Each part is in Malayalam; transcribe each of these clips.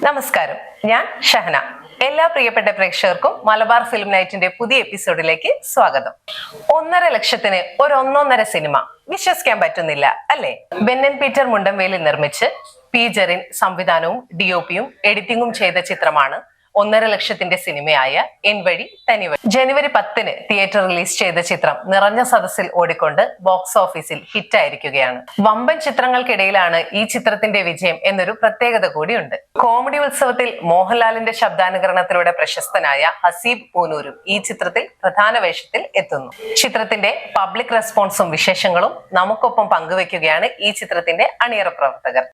നമസ്കാരം, ഞാൻ ഷഹന. എല്ലാ പ്രിയപ്പെട്ട പ്രേക്ഷകർക്കും മലബാർ ഫിലിം നൈറ്റിന്റെ പുതിയ എപ്പിസോഡിലേക്ക് സ്വാഗതം. 1.5 ലക്ഷത്തിന് ഒരു 1.5 സിനിമ വിശ്വസിക്കാൻ പറ്റുന്നില്ല അല്ലേ? ബെന്നൻ പീറ്റർ മുണ്ടംവേലി നിർമ്മിച്ച് പി ജെറിൻ സംവിധാനവും DOPയും എഡിറ്റിംഗും ചെയ്ത ചിത്രമാണ് 1.5 ലക്ഷത്തിന്റെ സിനിമയായ എൻ വഴി തനിവഴി. ജനുവരി 10-ന് തിയേറ്റർ റിലീസ് ചെയ്ത ചിത്രം നിറഞ്ഞ സദസ്സിൽ ഓടിക്കൊണ്ട് ബോക്സ് ഓഫീസിൽ ഹിറ്റായിരിക്കുകയാണ്. വമ്പൻ ചിത്രങ്ങൾക്കിടയിലാണ് ഈ ചിത്രത്തിന്റെ വിജയം എന്നൊരു പ്രത്യേകത കൂടിയുണ്ട്. കോമഡി ഉത്സവത്തിൽ മോഹൻലാലിന്റെ ശബ്ദാനുകരണത്തിലൂടെ പ്രശസ്തനായ ഹസീബ് പൂനൂരും ഈ ചിത്രത്തിൽ പ്രധാന വേഷത്തിൽ എത്തുന്നു. ചിത്രത്തിന്റെ പബ്ലിക് റെസ്പോൺസും വിശേഷങ്ങളും നമുക്കൊപ്പം പങ്കുവെക്കുകയാണ് ഈ ചിത്രത്തിന്റെ അണിയറ പ്രവർത്തകർ.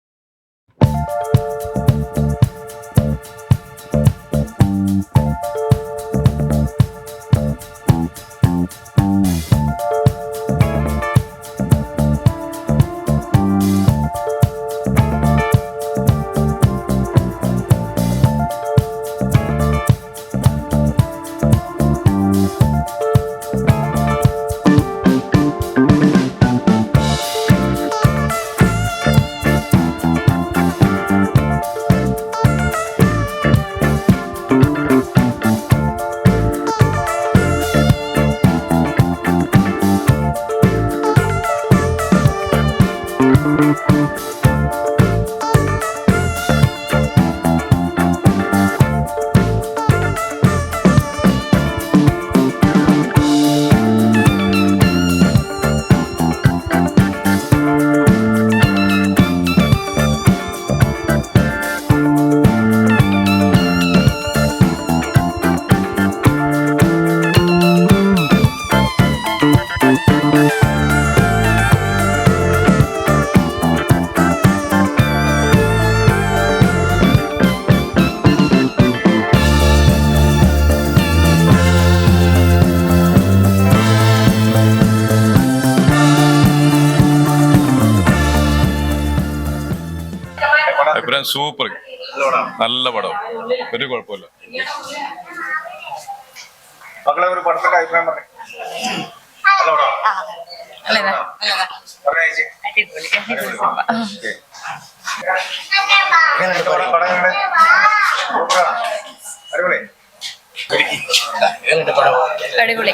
സൂപ്പർ, നല്ല പടം, ഒരു കുഴപ്പമില്ല. മക്കളെ ഒരു പടത്തിന്റെ അഭിപ്രായം പറഞ്ഞു. അടിപൊളി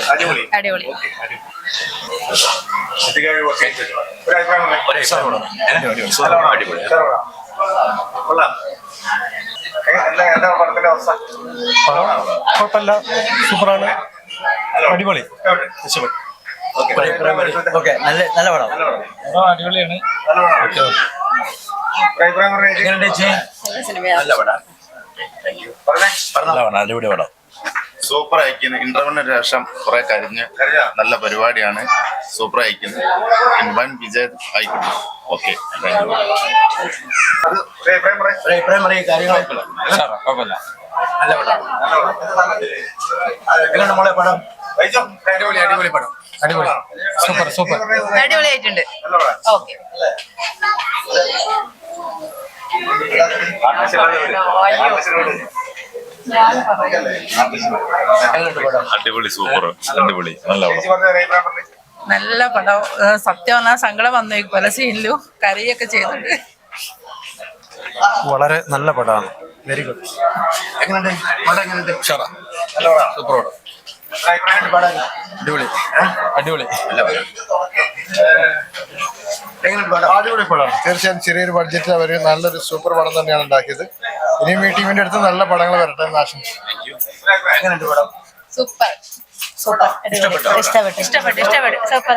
അടിപൊളി. കുഴപ്പമില്ല, സൂപ്പറാണ്, അടിപൊളി. നല്ല പടം, അടിപൊളിയാണ്. അടിപൊളി പടം, സൂപ്പർ അയക്കുന്നു. ഇന്റർവ്യൂവിന് ശേഷം കുറെ കരിഞ്ഞ് നല്ല പരിപാടിയാണ്. സൂപ്പർ അയക്കുന്നു. വൻ വിജയ് ആയിക്കോട്ടെ. ഓക്കെ, അടിപൊളി പടം, അടിപൊളി, സൂപ്പർ സൂപ്പർ, അടിപൊളിയായിട്ടുണ്ട്. ഓക്കെ, അടിപൊളി, സൂപ്പർ, അടിപൊളി, നല്ല പടം. നല്ല പടം. സത്യം പറഞ്ഞാൽ സങ്കടം വന്നു പല സീനിലും കരയൊക്കെ ചെയ്തിട്ട്. വളരെ നല്ല പടമാണ്. Very good. സൂപ്പർ പടം, അടിപൊളി അടിപൊളി അടിപൊളി പടമാണ്. തീർച്ചയായും ചെറിയൊരു ബഡ്ജറ്റിൽ അവർ നല്ലൊരു സൂപ്പർ പടം തന്നെയാണ് ഉണ്ടാക്കിയത്. ഇനിയും ഈ ടീമിന്റെ അടുത്ത് നല്ല പടങ്ങൾ വരട്ടെ എന്ന് ആശംസിച്ചു. സൂപ്പർ സൂപ്പർ, ഇഷ്ടപ്പെട്ടു ഇഷ്ടപ്പെട്ടു ഇഷ്ടപ്പെട്ടു, സൂപ്പർ.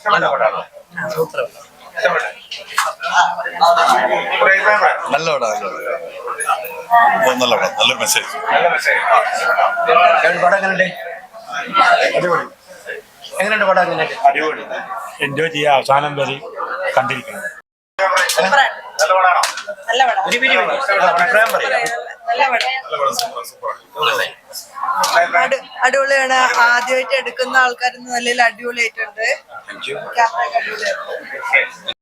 നല്ല പടം, നല്ല പടം, നല്ലൊരു മെസ്സേജ്. അടിപൊളി. എങ്ങനെയുണ്ട് പടം? അടിപൊളി, എൻജോയ് ചെയ്യാം, അവസാനം വരെ കണ്ടിരിക്കണം. നല്ല പടം, അഭിപ്രായം പറയാം. അടിപൊളിയാണ്. ആദ്യമായിട്ട് എടുക്കുന്ന ആൾക്കാരെന്ന നിലയിൽ അടിപൊളിയായിട്ടുണ്ട്. ക്യാമറ അടിപൊളിയായിരുന്നു.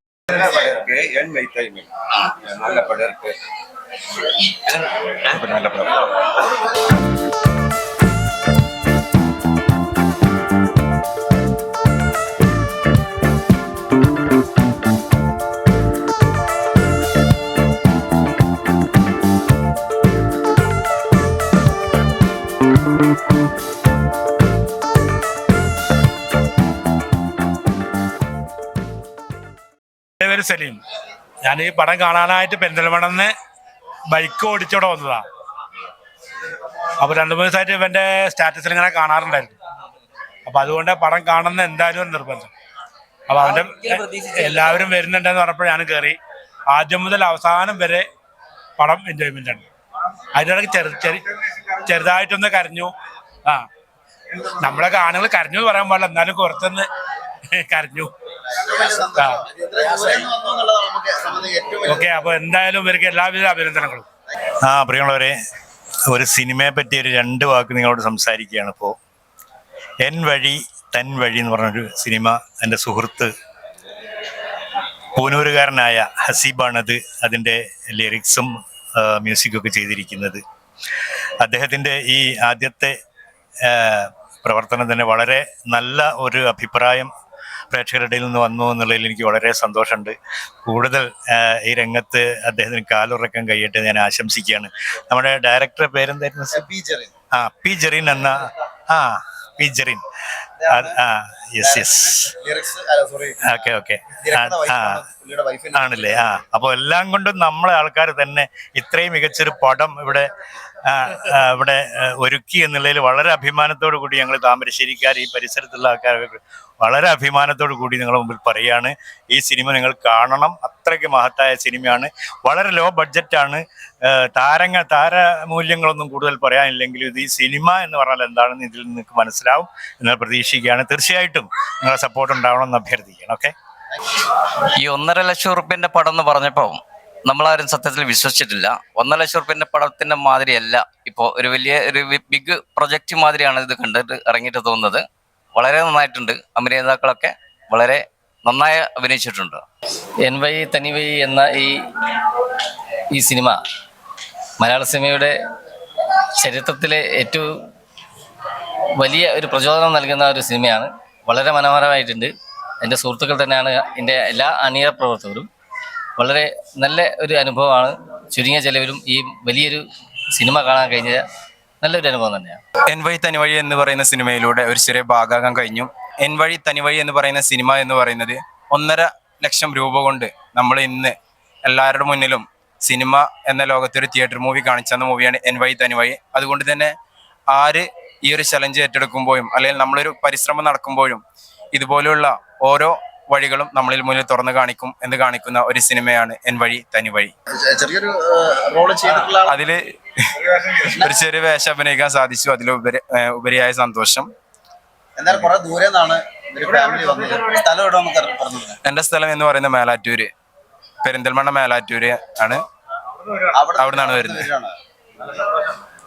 നല്ല പടം. എൻ്റെ പേര് സലീം. ഞാൻ ഈ പടം കാണാനായിട്ട് പെരിന്തൽമണ്ണന്ന് ബൈക്ക് ഓടിച്ചോടെ വന്നതാ. അപ്പൊ 2-3 ദിവസമായിട്ട് ഇവന്റെ സ്റ്റാറ്റസിൽ ഇങ്ങനെ കാണാറുണ്ടായിരുന്നു. അപ്പൊ അതുകൊണ്ട് പടം കാണുന്ന എന്തായാലും ഒരു നിർബന്ധം. അപ്പൊ അവന്റെ എല്ലാവരും വരുന്നുണ്ടെന്ന് പറഞ്ഞപ്പോൾ ഞാൻ കയറി. ആദ്യം മുതൽ അവസാനം വരെ പടം എൻജോയ്മെന്റ് ആണ്. അതിനിടയ്ക്ക് ചെറുതായിട്ടൊന്ന് കരഞ്ഞു. നമ്മളൊക്കെ ആണുങ്ങൾ കരഞ്ഞു എന്ന് പറയാൻ പാടില്ല, എന്നാലും കുറച്ചൊന്ന് കരഞ്ഞു. ഓക്കെ, അപ്പൊ എന്തായാലും ഇവർക്ക് എല്ലാവിധ അഭിനന്ദനങ്ങളും. പ്രിയമുള്ളവരെ, ഒരു സിനിമയെ പറ്റി ഒരു 2 വാക്ക് നിങ്ങളോട് സംസാരിക്കുകയാണ്. ഇപ്പോൾ എൻ വഴി തൻ വഴി എന്ന് പറഞ്ഞൊരു സിനിമ എൻ്റെ സുഹൃത്ത് പൂനൂരുകാരനായ ഹസീബാണത് അതിൻ്റെ ലിറിക്സും മ്യൂസിക്കൊക്കെ ചെയ്തിരിക്കുന്നത്. അദ്ദേഹത്തിൻ്റെ ഈ ആദ്യത്തെ പ്രവർത്തനം തന്നെ വളരെ നല്ല ഒരു അഭിപ്രായം പ്രേക്ഷകരുടെ ഇടയിൽ നിന്ന് വന്നു എന്നുള്ളതിൽ എനിക്ക് വളരെ സന്തോഷമുണ്ട്. കൂടുതൽ ഈ രംഗത്ത് അദ്ദേഹത്തിന് കാലുറക്കാൻ കഴിയട്ടെ ഞാൻ ആശംസിക്കുകയാണ്. നമ്മുടെ ഡയറക്ടറുടെ പേരെന്തായിരുന്നു? പി ജെറിൻ എന്ന പി ജെറിൻ. യെസ് ഓക്കെ ആണല്ലേ. അപ്പോൾ എല്ലാം കൊണ്ടും നമ്മളെ ആൾക്കാർ തന്നെ ഇത്രയും മികച്ചൊരു പടം ഇവിടെ ഒരുക്കി എന്നുള്ളതിൽ വളരെ അഭിമാനത്തോടു കൂടി ഞങ്ങൾ താമരശ്ശേരിക്കാർ, ഈ പരിസരത്തുള്ള ആൾക്കാരൊക്കെ വളരെ അഭിമാനത്തോടു കൂടി നിങ്ങളുടെ മുമ്പിൽ പറയുകയാണ്. ഈ സിനിമ നിങ്ങൾ കാണണം. അത്രയ്ക്ക് മഹത്തായ സിനിമയാണ്. വളരെ ലോ ബഡ്ജറ്റാണ്. താരമൂല്യങ്ങളൊന്നും കൂടുതൽ പറയാനില്ലെങ്കിലും ഇത് ഈ സിനിമ എന്ന് പറഞ്ഞാൽ എന്താണെന്ന് ഇതിൽ നിങ്ങൾക്ക് മനസ്സിലാവും എന്ന് പ്രതീക്ഷിക്കുകയാണ്. തീർച്ചയായിട്ടും നിങ്ങളുടെ സപ്പോർട്ട് ഉണ്ടാവണം എന്ന് അഭ്യർത്ഥിക്കുകയാണ്. ഓക്കെ. ഈ 1.5 ലക്ഷം റുപ്യന്റെ പടം എന്ന് പറഞ്ഞപ്പോൾ നമ്മളാരും സത്യത്തിൽ വിശ്വസിച്ചിട്ടില്ല. 1.5 ലക്ഷം റുപ്യന്റെ പടത്തിന്റെ മാതിരിയല്ല ഇപ്പോൾ ഒരു ബിഗ് പ്രൊജക്റ്റ് മാതിരിയാണ് ഇത് കണ്ടിട്ട് ഇറങ്ങിയിട്ട് തോന്നുന്നത്. വളരെ നന്നായിട്ടുണ്ട്. അഭിനേതാക്കളൊക്കെ വളരെ നന്നായി അഭിനയിച്ചിട്ടുണ്ട്. എൻ വൈ തനി വൈ എന്ന ഈ സിനിമ മലയാള സിനിമയുടെ ചരിത്രത്തിലെ ഏറ്റവും വലിയ ഒരു പ്രചോദനം നൽകുന്ന ഒരു സിനിമയാണ്. വളരെ മനോഹരമായിട്ടുണ്ട്. എൻ്റെ സുഹൃത്തുക്കൾ തന്നെയാണ് എൻ്റെ എല്ലാ അണിയറ പ്രവർത്തകരും. വളരെ നല്ല ഒരു അനുഭവമാണ്. ചുരുങ്ങിയ ചെലവിലും ഈ വലിയൊരു സിനിമ കാണാൻ കഴിഞ്ഞ നല്ലൊരു അനുഭവം തന്നെയാണ്. എൻ വഴി തനിവഴി എന്ന് പറയുന്ന സിനിമയിലൂടെ ഒരു ചെറിയ ഭാഗമാകാൻ കഴിഞ്ഞു. എൻ വഴി തനിവഴി എന്ന് പറയുന്ന സിനിമ എന്ന് പറയുന്നത് 1.5 ലക്ഷം രൂപ കൊണ്ട് നമ്മൾ ഇന്ന് എല്ലാവരുടെ മുന്നിലും സിനിമ എന്ന ലോകത്തൊരു തിയേറ്റർ മൂവി കാണിച്ചെന്ന മൂവിയാണ് എൻ വഴി തനിവഴി. അതുകൊണ്ട് തന്നെ ആര് ഈ ഒരു ചലഞ്ച് ഏറ്റെടുക്കുമ്പോഴും അല്ലെങ്കിൽ നമ്മളൊരു പരിശ്രമം നടക്കുമ്പോഴും ഇതുപോലെയുള്ള ഓരോ വഴികളും നമ്മളിൽ മുന്നിൽ തുറന്നു കാണിക്കും എന്ന് കാണിക്കുന്ന ഒരു സിനിമയാണ് എൻ വഴി തനിവഴി. ചെറിയൊരു റോള് ചെയ്തിട്ടുള്ള അതില് ഒരു ചെറിയ വേഷം അഭിനയിക്കാൻ സാധിച്ചു. ഉപരിയായ സന്തോഷം. എന്തായാലും കുറെ ദൂരെ നിന്നാണ് ഫാമിലി വന്നത്. സ്ഥലം എവിടെ നമുക്ക് പറഞ്ഞു? എന്റെ സ്ഥലം എന്ന് പറയുന്നത് മേലാറ്റൂര്, പെരിന്തൽമണ്ണ മേലാറ്റൂര് ആണ്. അവിടെ നിന്നാണ് വരുന്നത്.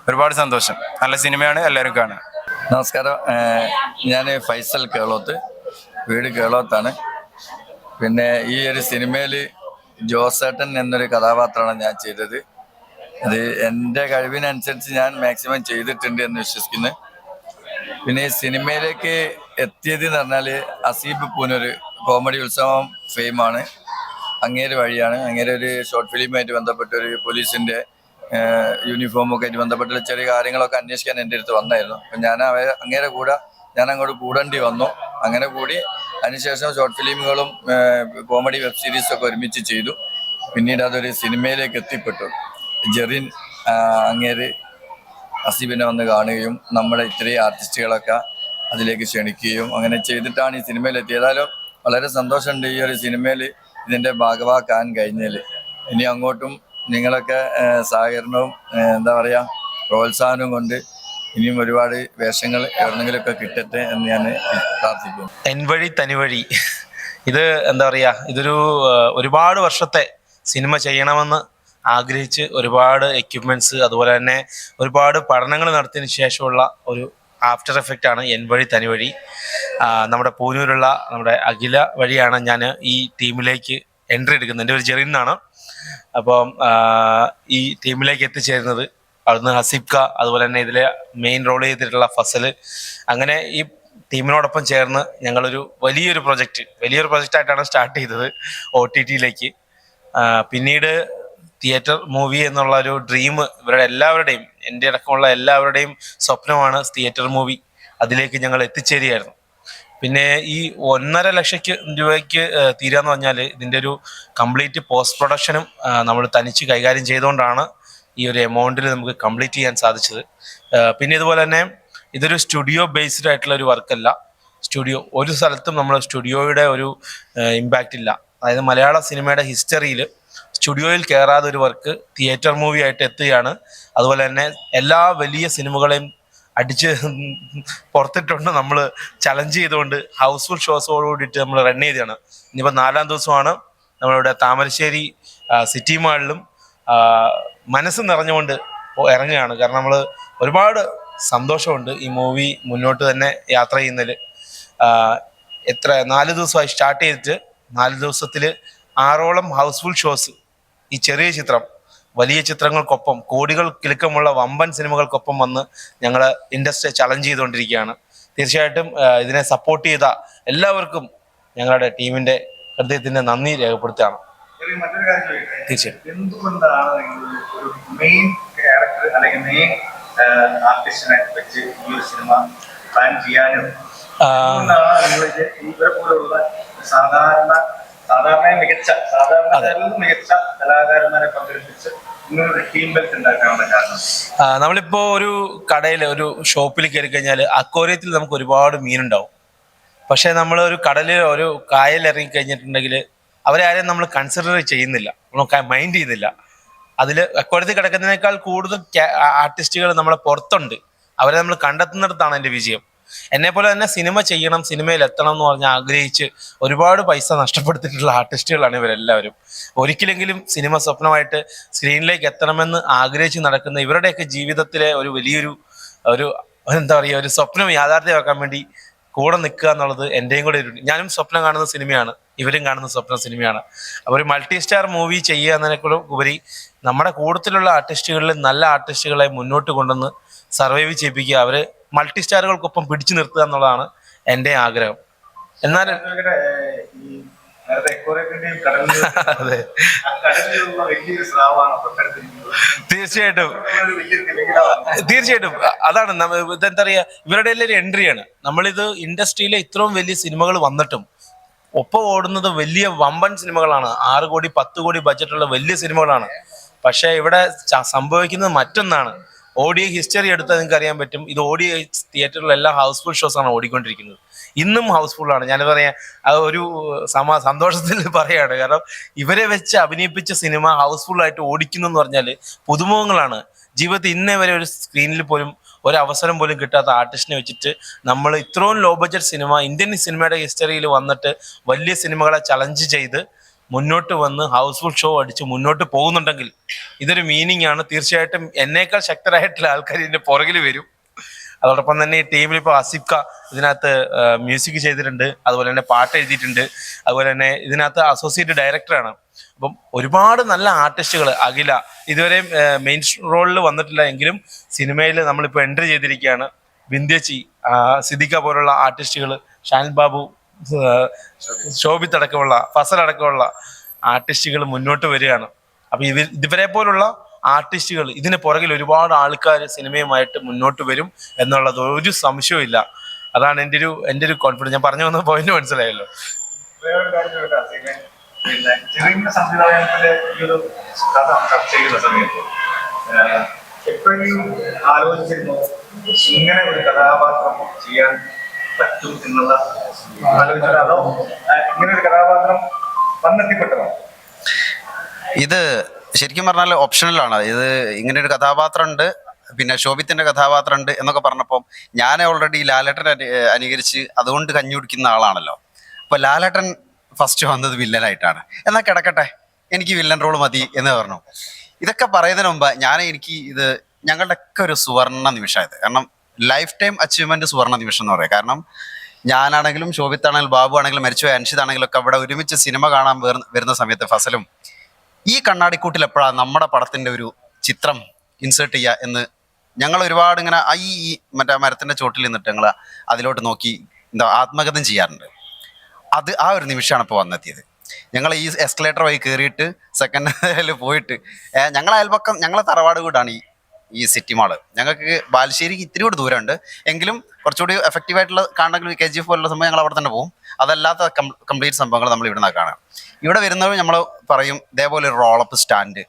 ഒരുപാട് സന്തോഷം. നല്ല സിനിമയാണ്, എല്ലാവരും കാണുക. നമസ്കാരം, ഞാൻ ഫൈസൽ കേളോത്ത്, വീട് കേളോത്താണ്. പിന്നെ ഈ ഒരു സിനിമയിൽ ജോസേട്ടൻ എന്നൊരു കഥാപാത്രമാണ് ഞാൻ ചെയ്തത്. അത് എൻ്റെ കഴിവിനനുസരിച്ച് ഞാൻ മാക്സിമം ചെയ്തിട്ടുണ്ട് എന്ന് വിശ്വസിക്കുന്നു. പിന്നെ ഈ സിനിമയിലേക്ക് എത്തിയത് എന്ന് പറഞ്ഞാൽ അസീബ് പൂനൂർ കോമഡി ഉത്സവം ഫെയിമാണ്. അങ്ങേര് വഴിയാണ്. അങ്ങേരെ ഒരു ഷോർട്ട് ഫിലിമായിട്ട് ബന്ധപ്പെട്ട ഒരു പോലീസിൻ്റെ യൂണിഫോമൊക്കെ ആയിട്ട് ബന്ധപ്പെട്ട ചെറിയ കാര്യങ്ങളൊക്കെ അന്വേഷിക്കാൻ എൻ്റെ അടുത്ത് വന്നായിരുന്നു. അപ്പം ഞാൻ അങ്ങോട്ട് കൂടേണ്ടി വന്നു. അങ്ങനെ കൂടി അതിനുശേഷം ഷോർട്ട് ഫിലിമുകളും കോമഡി വെബ് സീരീസൊക്കെ ഒരുമിച്ച് ചെയ്തു. പിന്നീട് അതൊരു സിനിമയിലേക്ക് എത്തിപ്പെട്ടു. ജെറിൻ അങ്ങേര് അസീബിനെ വന്ന് കാണുകയും നമ്മുടെ ഇത്രയും ആർട്ടിസ്റ്റുകളൊക്കെ അതിലേക്ക് ക്ഷണിക്കുകയും അങ്ങനെ ചെയ്തിട്ടാണ് ഈ സിനിമയിലെത്തിയത്. ഏതായാലും വളരെ സന്തോഷമുണ്ട് ഈ ഒരു സിനിമയിൽ ഇതിൻ്റെ ഭാഗമാക്കാൻ കഴിഞ്ഞതിൽ. ഇനി അങ്ങോട്ടും നിങ്ങളൊക്കെ സഹകരണവും എന്താ പറയുക പ്രോത്സാഹനവും കൊണ്ട് ഇനിയും ഒരുപാട് വേഷങ്ങൾ എവിടെന്നെങ്കിലുമൊക്കെ കിട്ടട്ടെ എന്ന് ഞാൻ പ്രാർത്ഥിക്കുന്നു. എൻ വഴി തനിവഴി ഇത് എന്താ പറയുക, ഇതൊരു ഒരുപാട് വർഷത്തെ സിനിമ ചെയ്യണമെന്ന് ആഗ്രഹിച്ച് ഒരുപാട് എക്യുപ്മെന്റ്സ് അതുപോലെ തന്നെ ഒരുപാട് പഠനങ്ങൾ നടത്തിയതിന് ശേഷമുള്ള ഒരു ആഫ്റ്റർ എഫക്റ്റ് ആണ് എൻ വഴി തനിവഴി. നമ്മുടെ പൂനൂരുള്ള നമ്മുടെ അഖില വഴിയാണ് ഞാൻ ഈ ടീമിലേക്ക് എൻട്രി എടുക്കുന്നത്. എൻ്റെ ഒരു ജെറിൻ എന്നാണ്. അപ്പം ഈ ടീമിലേക്ക് എത്തിച്ചേരുന്നത് അവിടുന്ന് ഹസീബ്ക, അതുപോലെ തന്നെ ഇതിലെ മെയിൻ റോൾ ചെയ്തിട്ടുള്ള ഫസൽ, അങ്ങനെ ഈ ടീമിനോടൊപ്പം ചേർന്ന് ഞങ്ങളൊരു വലിയൊരു പ്രൊജക്റ്റായിട്ടാണ് സ്റ്റാർട്ട് ചെയ്തത് OTTയിലേക്ക്. പിന്നീട് തിയേറ്റർ മൂവി എന്നുള്ള ഒരു ഡ്രീം ഇവരുടെ എല്ലാവരുടെയും, എൻ്റെ അടക്കമുള്ള എല്ലാവരുടെയും സ്വപ്നമാണ് തിയേറ്റർ മൂവി. അതിലേക്ക് ഞങ്ങൾ എത്തിച്ചേരുകയായിരുന്നു. പിന്നെ ഈ 1.5 ലക്ഷം രൂപയ്ക്ക് തീരാന്ന് പറഞ്ഞാൽ ഇതിൻ്റെ ഒരു കംപ്ലീറ്റ് പോസ്റ്റ് പ്രൊഡക്ഷനും നമ്മൾ തനിച്ച് കൈകാര്യം ചെയ്തുകൊണ്ടാണ് ഈ ഒരു എമൗണ്ടിൽ നമുക്ക് കംപ്ലീറ്റ് ചെയ്യാൻ സാധിച്ചത്. പിന്നെ ഇതുപോലെ തന്നെ ഇതൊരു സ്റ്റുഡിയോ ബേസ്ഡ് ആയിട്ടുള്ള ഒരു വർക്കല്ല. സ്റ്റുഡിയോ ഒരു സ്ഥലത്തും നമ്മൾ സ്റ്റുഡിയോയുടെ ഒരു ഇമ്പാക്റ്റ് ഇല്ല. അതായത് മലയാള സിനിമയുടെ ഹിസ്റ്ററിയിൽ സ്റ്റുഡിയോയിൽ കയറാതെ ഒരു വർക്ക് തിയേറ്റർ മൂവി ആയിട്ട് എത്തുകയാണ്. അതുപോലെ തന്നെ എല്ലാ വലിയ സിനിമകളെയും അടിച്ച് പുറത്തിട്ടുണ്ട് നമ്മൾ ചലഞ്ച് ചെയ്തുകൊണ്ട് ഹൗസ്ഫുൾ ഷോസോട് കൂടിയിട്ട് നമ്മൾ റൺ ചെയ്തതാണ്. ഇനിയിപ്പോൾ 4ാം ദിവസമാണ് നമ്മളിവിടെ താമരശ്ശേരി സിറ്റി മാളിലും മനസ്സ് നിറഞ്ഞുകൊണ്ട് ഇറങ്ങുകയാണ്. കാരണം നമ്മൾ ഒരുപാട് സന്തോഷമുണ്ട് ഈ മൂവി മുന്നോട്ട് തന്നെ യാത്ര ചെയ്യുന്നതിൽ. 4 ദിവസമായി സ്റ്റാർട്ട് ചെയ്തിട്ട് 4 ദിവസത്തിൽ 6ഓളം ഹൗസ്ഫുൾ ഷോസ് ഈ ചെറിയ ചിത്രം വലിയ ചിത്രങ്ങൾക്കൊപ്പം കോടികൾ കിലുക്കമുള്ള വമ്പൻ സിനിമകൾക്കൊപ്പം വന്ന് ഞങ്ങൾ ഇൻഡസ്ട്രിയെ ചലഞ്ച് ചെയ്തുകൊണ്ടിരിക്കുകയാണ്. തീർച്ചയായിട്ടും ഇതിനെ സപ്പോർട്ട് ചെയ്ത എല്ലാവർക്കും ഞങ്ങളുടെ ടീമിൻ്റെ ഹൃദയത്തിൻ്റെ നന്ദി രേഖപ്പെടുത്തുകയാണ്. മറ്റൊരു കാര്യം ചോദിക്കട്ടെ, തീർച്ചയായും എന്തുകൊണ്ടാണ് നിങ്ങൾ ഒരു മെയിൻ ക്യാരക്ടർ അല്ലെങ്കിൽ മെയിൻ ആർട്ടിസ്റ്റിനെ വെച്ച് ഈ ഒരു സിനിമ പ്ലാൻ ചെയ്യാനും എന്തുകൊണ്ടാണ് നിങ്ങൾ ഇവരെ പോലുള്ള സാധാരണ മികച്ച കലാകാരന്മാരെ പങ്കെടുപ്പിച്ച് നിങ്ങളൊരു ടീം ബെൽറ്റ് ഉണ്ടാക്കാനുള്ള കാരണം? നമ്മളിപ്പോ ഒരു കടയിൽ ഒരു ഷോപ്പിൽ കയറി കഴിഞ്ഞാൽ അക്വേറിയത്തിൽ നമുക്ക് ഒരുപാട് മീനുണ്ടാവും. പക്ഷെ നമ്മൾ ഒരു കടലിൽ ഒരു കായൽ ഇറങ്ങി കഴിഞ്ഞിട്ടുണ്ടെങ്കിൽ അവരെ ആരെയും നമ്മൾ കൺസിഡർ ചെയ്യുന്നില്ല, മൈൻഡ് ചെയ്യുന്നില്ല. അതിൽ അക്വേറിയത്തിൽ കിടക്കുന്നതിനേക്കാൾ കൂടുതൽ ആർട്ടിസ്റ്റുകൾ നമ്മളെ പുറത്തുണ്ട്. അവരെ നമ്മൾ കണ്ടെത്തുന്നിടത്താണ് എൻ്റെ വിജയം. എന്നെപ്പോലെ തന്നെ സിനിമ ചെയ്യണം, സിനിമയിൽ എത്തണം എന്ന് പറഞ്ഞ് ആഗ്രഹിച്ച് ഒരുപാട് പൈസ നഷ്ടപ്പെടുത്തിയിട്ടുള്ള ആർട്ടിസ്റ്റുകളാണ് ഇവരെല്ലാവരും. ഒരിക്കലെങ്കിലും സിനിമ സ്വപ്നമായിട്ട് സ്ക്രീനിലേക്ക് എത്തണമെന്ന് ആഗ്രഹിച്ച് നടക്കുന്ന ഇവരുടെയൊക്കെ ജീവിതത്തിലെ ഒരു വലിയൊരു എന്താ പറയുക, ഒരു സ്വപ്നം യാഥാർത്ഥ്യമാക്കാൻ വേണ്ടി കൂടെ നിൽക്കുക എന്നുള്ളത് എൻ്റെയും കൂടെ ഞാനും സ്വപ്നം കാണുന്ന സിനിമയാണ്, ഇവരും കാണുന്ന സ്വപ്ന സിനിമയാണ്. അപ്പോൾ ഒരു മൾട്ടി സ്റ്റാർ മൂവി ചെയ്യുക എന്നതിനേക്കാളും ഉപരി നമ്മുടെ കൂട്ടത്തിലുള്ള ആർട്ടിസ്റ്റുകളിൽ നല്ല ആർട്ടിസ്റ്റുകളെ മുന്നോട്ട് കൊണ്ടുവന്ന് സർവൈവ് ചെയ്യിപ്പിക്കുക, അവർ മൾട്ടി സ്റ്റാറുകൾക്കൊപ്പം പിടിച്ചു നിർത്തുക എന്നുള്ളതാണ് എൻ്റെ ആഗ്രഹം. എന്നാൽ അതെ, തീർച്ചയായിട്ടും അതാണ് ഇതെന്താ പറയുക, ഇവരുടെ എല്ലാം ഒരു എൻട്രിയാണ്. നമ്മളിത് ഇൻഡസ്ട്രിയിലെ ഇത്രയും വലിയ സിനിമകൾ വന്നിട്ടും ഒപ്പം ഓടുന്നത് വലിയ വമ്പൻ സിനിമകളാണ്. 6 കോടി 10 കോടി ബഡ്ജറ്റുള്ള വലിയ സിനിമകളാണ്. പക്ഷെ ഇവിടെ സംഭവിക്കുന്നത് മറ്റൊന്നാണ്. ഓഡിയോ ഹിസ്റ്ററി എടുത്താൽ നിങ്ങൾക്ക് അറിയാൻ പറ്റും. ഇത് ഓഡിയോ തിയേറ്ററിലെല്ലാം ഹൗസ്ഫുൾ ഷോസ് ആണ് ഓടിക്കൊണ്ടിരിക്കുന്നത്. ഇന്നും ഹൗസ്ഫുള്ളാണ്. ഞാൻ പറയാം, അത് ഒരു സന്തോഷത്തിൽ പറയാണ്. കാരണം ഇവരെ വെച്ച് അഭിനയിപ്പിച്ച സിനിമ ഹൗസ്ഫുള്ളായിട്ട് ഓടിക്കുന്നു എന്ന് പറഞ്ഞാൽ പുതുമുഖങ്ങളാണ്. ജീവിതത്തിൽ ഇന്നേ വരെ ഒരു സ്ക്രീനിൽ പോലും ഒരവസരം പോലും കിട്ടാത്ത ആർട്ടിസ്റ്റിനെ വെച്ചിട്ട് നമ്മൾ ഇത്രയും ലോ ബഡ്ജറ്റ് സിനിമ ഇന്ത്യൻ സിനിമയുടെ ഹിസ്റ്ററിയിൽ വന്നിട്ട് വലിയ സിനിമകളെ ചലഞ്ച് ചെയ്ത് മുന്നോട്ട് വന്ന് ഹൗസ്ഫുൾ ഷോ അടിച്ച് മുന്നോട്ട് പോകുന്നുണ്ടെങ്കിൽ ഇതൊരു മീനിങ് ആണ്. തീർച്ചയായിട്ടും എന്നേക്കാൾ ശക്തരായിട്ടുള്ള ആൾക്കാർ ഇതിന്റെ പുറകിൽ വരും. അതോടൊപ്പം തന്നെ ഈ ടീമിൽ ഇപ്പോൾ അസിഫ്ക ഇതിനകത്ത് മ്യൂസിക് ചെയ്തിട്ടുണ്ട്, അതുപോലെ തന്നെ പാട്ട് എഴുതിയിട്ടുണ്ട്, അതുപോലെ തന്നെ ഇതിനകത്ത് അസോസിയേറ്റ് ഡയറക്ടറാണ്. അപ്പം ഒരുപാട് നല്ല ആർട്ടിസ്റ്റുകൾ, അഖില ഇതുവരെ മെയിൻ റോളിൽ വന്നിട്ടില്ല എങ്കിലും സിനിമയിൽ നമ്മളിപ്പോൾ എൻട്രി ചെയ്തിരിക്കുകയാണ്. ബിന്ദേച്ചി, സിദ്ദിഖ പോലുള്ള ആർട്ടിസ്റ്റുകൾ, ഷാൻ ബാബു, ശോഭിത്ത് അടക്കമുള്ള, ഫസൽ അടക്കമുള്ള ആർട്ടിസ്റ്റുകൾ മുന്നോട്ട് വരികയാണ്. അപ്പം ഇവരെ പോലുള്ള ആർട്ടിസ്റ്റുകൾ ഇതിന് പുറകിൽ ഒരുപാട് ആൾക്കാർ സിനിമയുമായിട്ട് മുന്നോട്ട് വരും എന്നുള്ളത് ഒരു സംശയവും ഇല്ല. അതാണ് എൻ്റെ ഒരു കോൺഫിഡൻസ്. ഞാൻ പറഞ്ഞു വന്ന പോയിന്റ് മനസ്സിലായല്ലോ. പിന്നെ ജെറിന്റെ സംവിധാനത്തിലെ ഈ ഒരു കഥ ചർച്ച ചെയ്യുന്ന സമയത്ത് എപ്പോഴും ആലോചിച്ചിരുന്നു ഇങ്ങനെ ഒരു കഥാപാത്രം ചെയ്യാൻ പറ്റും എന്നുള്ള ആലോചന, അതോ ഇങ്ങനെ ഒരു കഥാപാത്രം വന്നെത്തിപ്പെട്ടതോ? ഇത് ശരിക്കും പറഞ്ഞാൽ ഓപ്ഷണലാണ്. ഇത് ഇങ്ങനെ ഒരു കഥാപാത്രം ഉണ്ട്, പിന്നെ ശോഭിത്തിന്റെ കഥാപാത്രം ഉണ്ട് എന്നൊക്കെ പറഞ്ഞപ്പോൾ ഞാൻ ഓൾറെഡി ലാലേട്ടൻ അനുകരിച്ച് അതുകൊണ്ട് കഞ്ഞി കുടിക്കുന്ന ആളാണല്ലോ. അപ്പോൾ ലാലേട്ടൻ ഫസ്റ്റ് വന്നത് വില്ലനായിട്ടാണ്. എന്നാൽ കിടക്കട്ടെ, എനിക്ക് വില്ലൻ റോൾ മതി എന്ന് പറഞ്ഞു. ഇതൊക്കെ പറയുന്നതിന് മുമ്പ് എനിക്ക് ഇത് ഞങ്ങളുടെയൊക്കെ ഒരു സുവർണ നിമിഷമായത്. കാരണം ലൈഫ് ടൈം അച്ചീവ്മെന്റ് സുവർണ നിമിഷം എന്ന് പറയാം. കാരണം ഞാനാണെങ്കിലും ശോഭിത്താണെങ്കിലും ബാബു ആണെങ്കിലും മരിച്ചുപോയ അൻഷിതാണെങ്കിലും ഒക്കെ അവിടെ ഒരുമിച്ച് സിനിമ കാണാൻ വരുന്ന സമയത്ത് ഫസലും ഈ കണ്ണാടിക്കൂട്ടിൽ എപ്പോഴാണ് നമ്മുടെ പടത്തിന്റെ ഒരു ചിത്രം ഇൻസേർട്ട് ചെയ്യുക എന്ന് ഞങ്ങൾ ഒരുപാട് ഇങ്ങനെ ഈ മറ്റേ മരത്തിന്റെ ചോട്ടിൽ നിന്നിട്ട് ഞങ്ങൾ അതിലോട്ട് നോക്കി ആത്മകഥം ചെയ്യാറുണ്ട്. ആ ഒരു നിമിഷമാണ് ഇപ്പോൾ വന്നെത്തിയത്. ഞങ്ങൾ ഈ എസ്കലേറ്റർ വഴി കയറിയിട്ട് സെക്കൻഡ് പോയിട്ട് ഞങ്ങളെ അയൽപക്കം ഞങ്ങളെ തറവാട് വീടാണ് ഈ സിറ്റി മാള്. ഞങ്ങൾക്ക് ബാലുശ്ശേരിക്ക് ഇത്തിരി കൂടി ദൂരമുണ്ട്, എങ്കിലും കുറച്ചുകൂടി എഫക്റ്റീവ് ആയിട്ടുള്ള കാണണമെങ്കിൽ KGF പോലുള്ള സംഭവം ഞങ്ങൾ അവിടെ തന്നെ പോകും. അതല്ലാത്ത കംപ്ലീറ്റ് സംഭവങ്ങൾ നമ്മൾ ഇവിടെ നിന്നാണ് കാണാം. ഇവിടെ വരുന്നവർ നമ്മൾ പറയും ഇതേപോലെ ഒരു റോളപ്പ് സ്റ്റാൻഡ്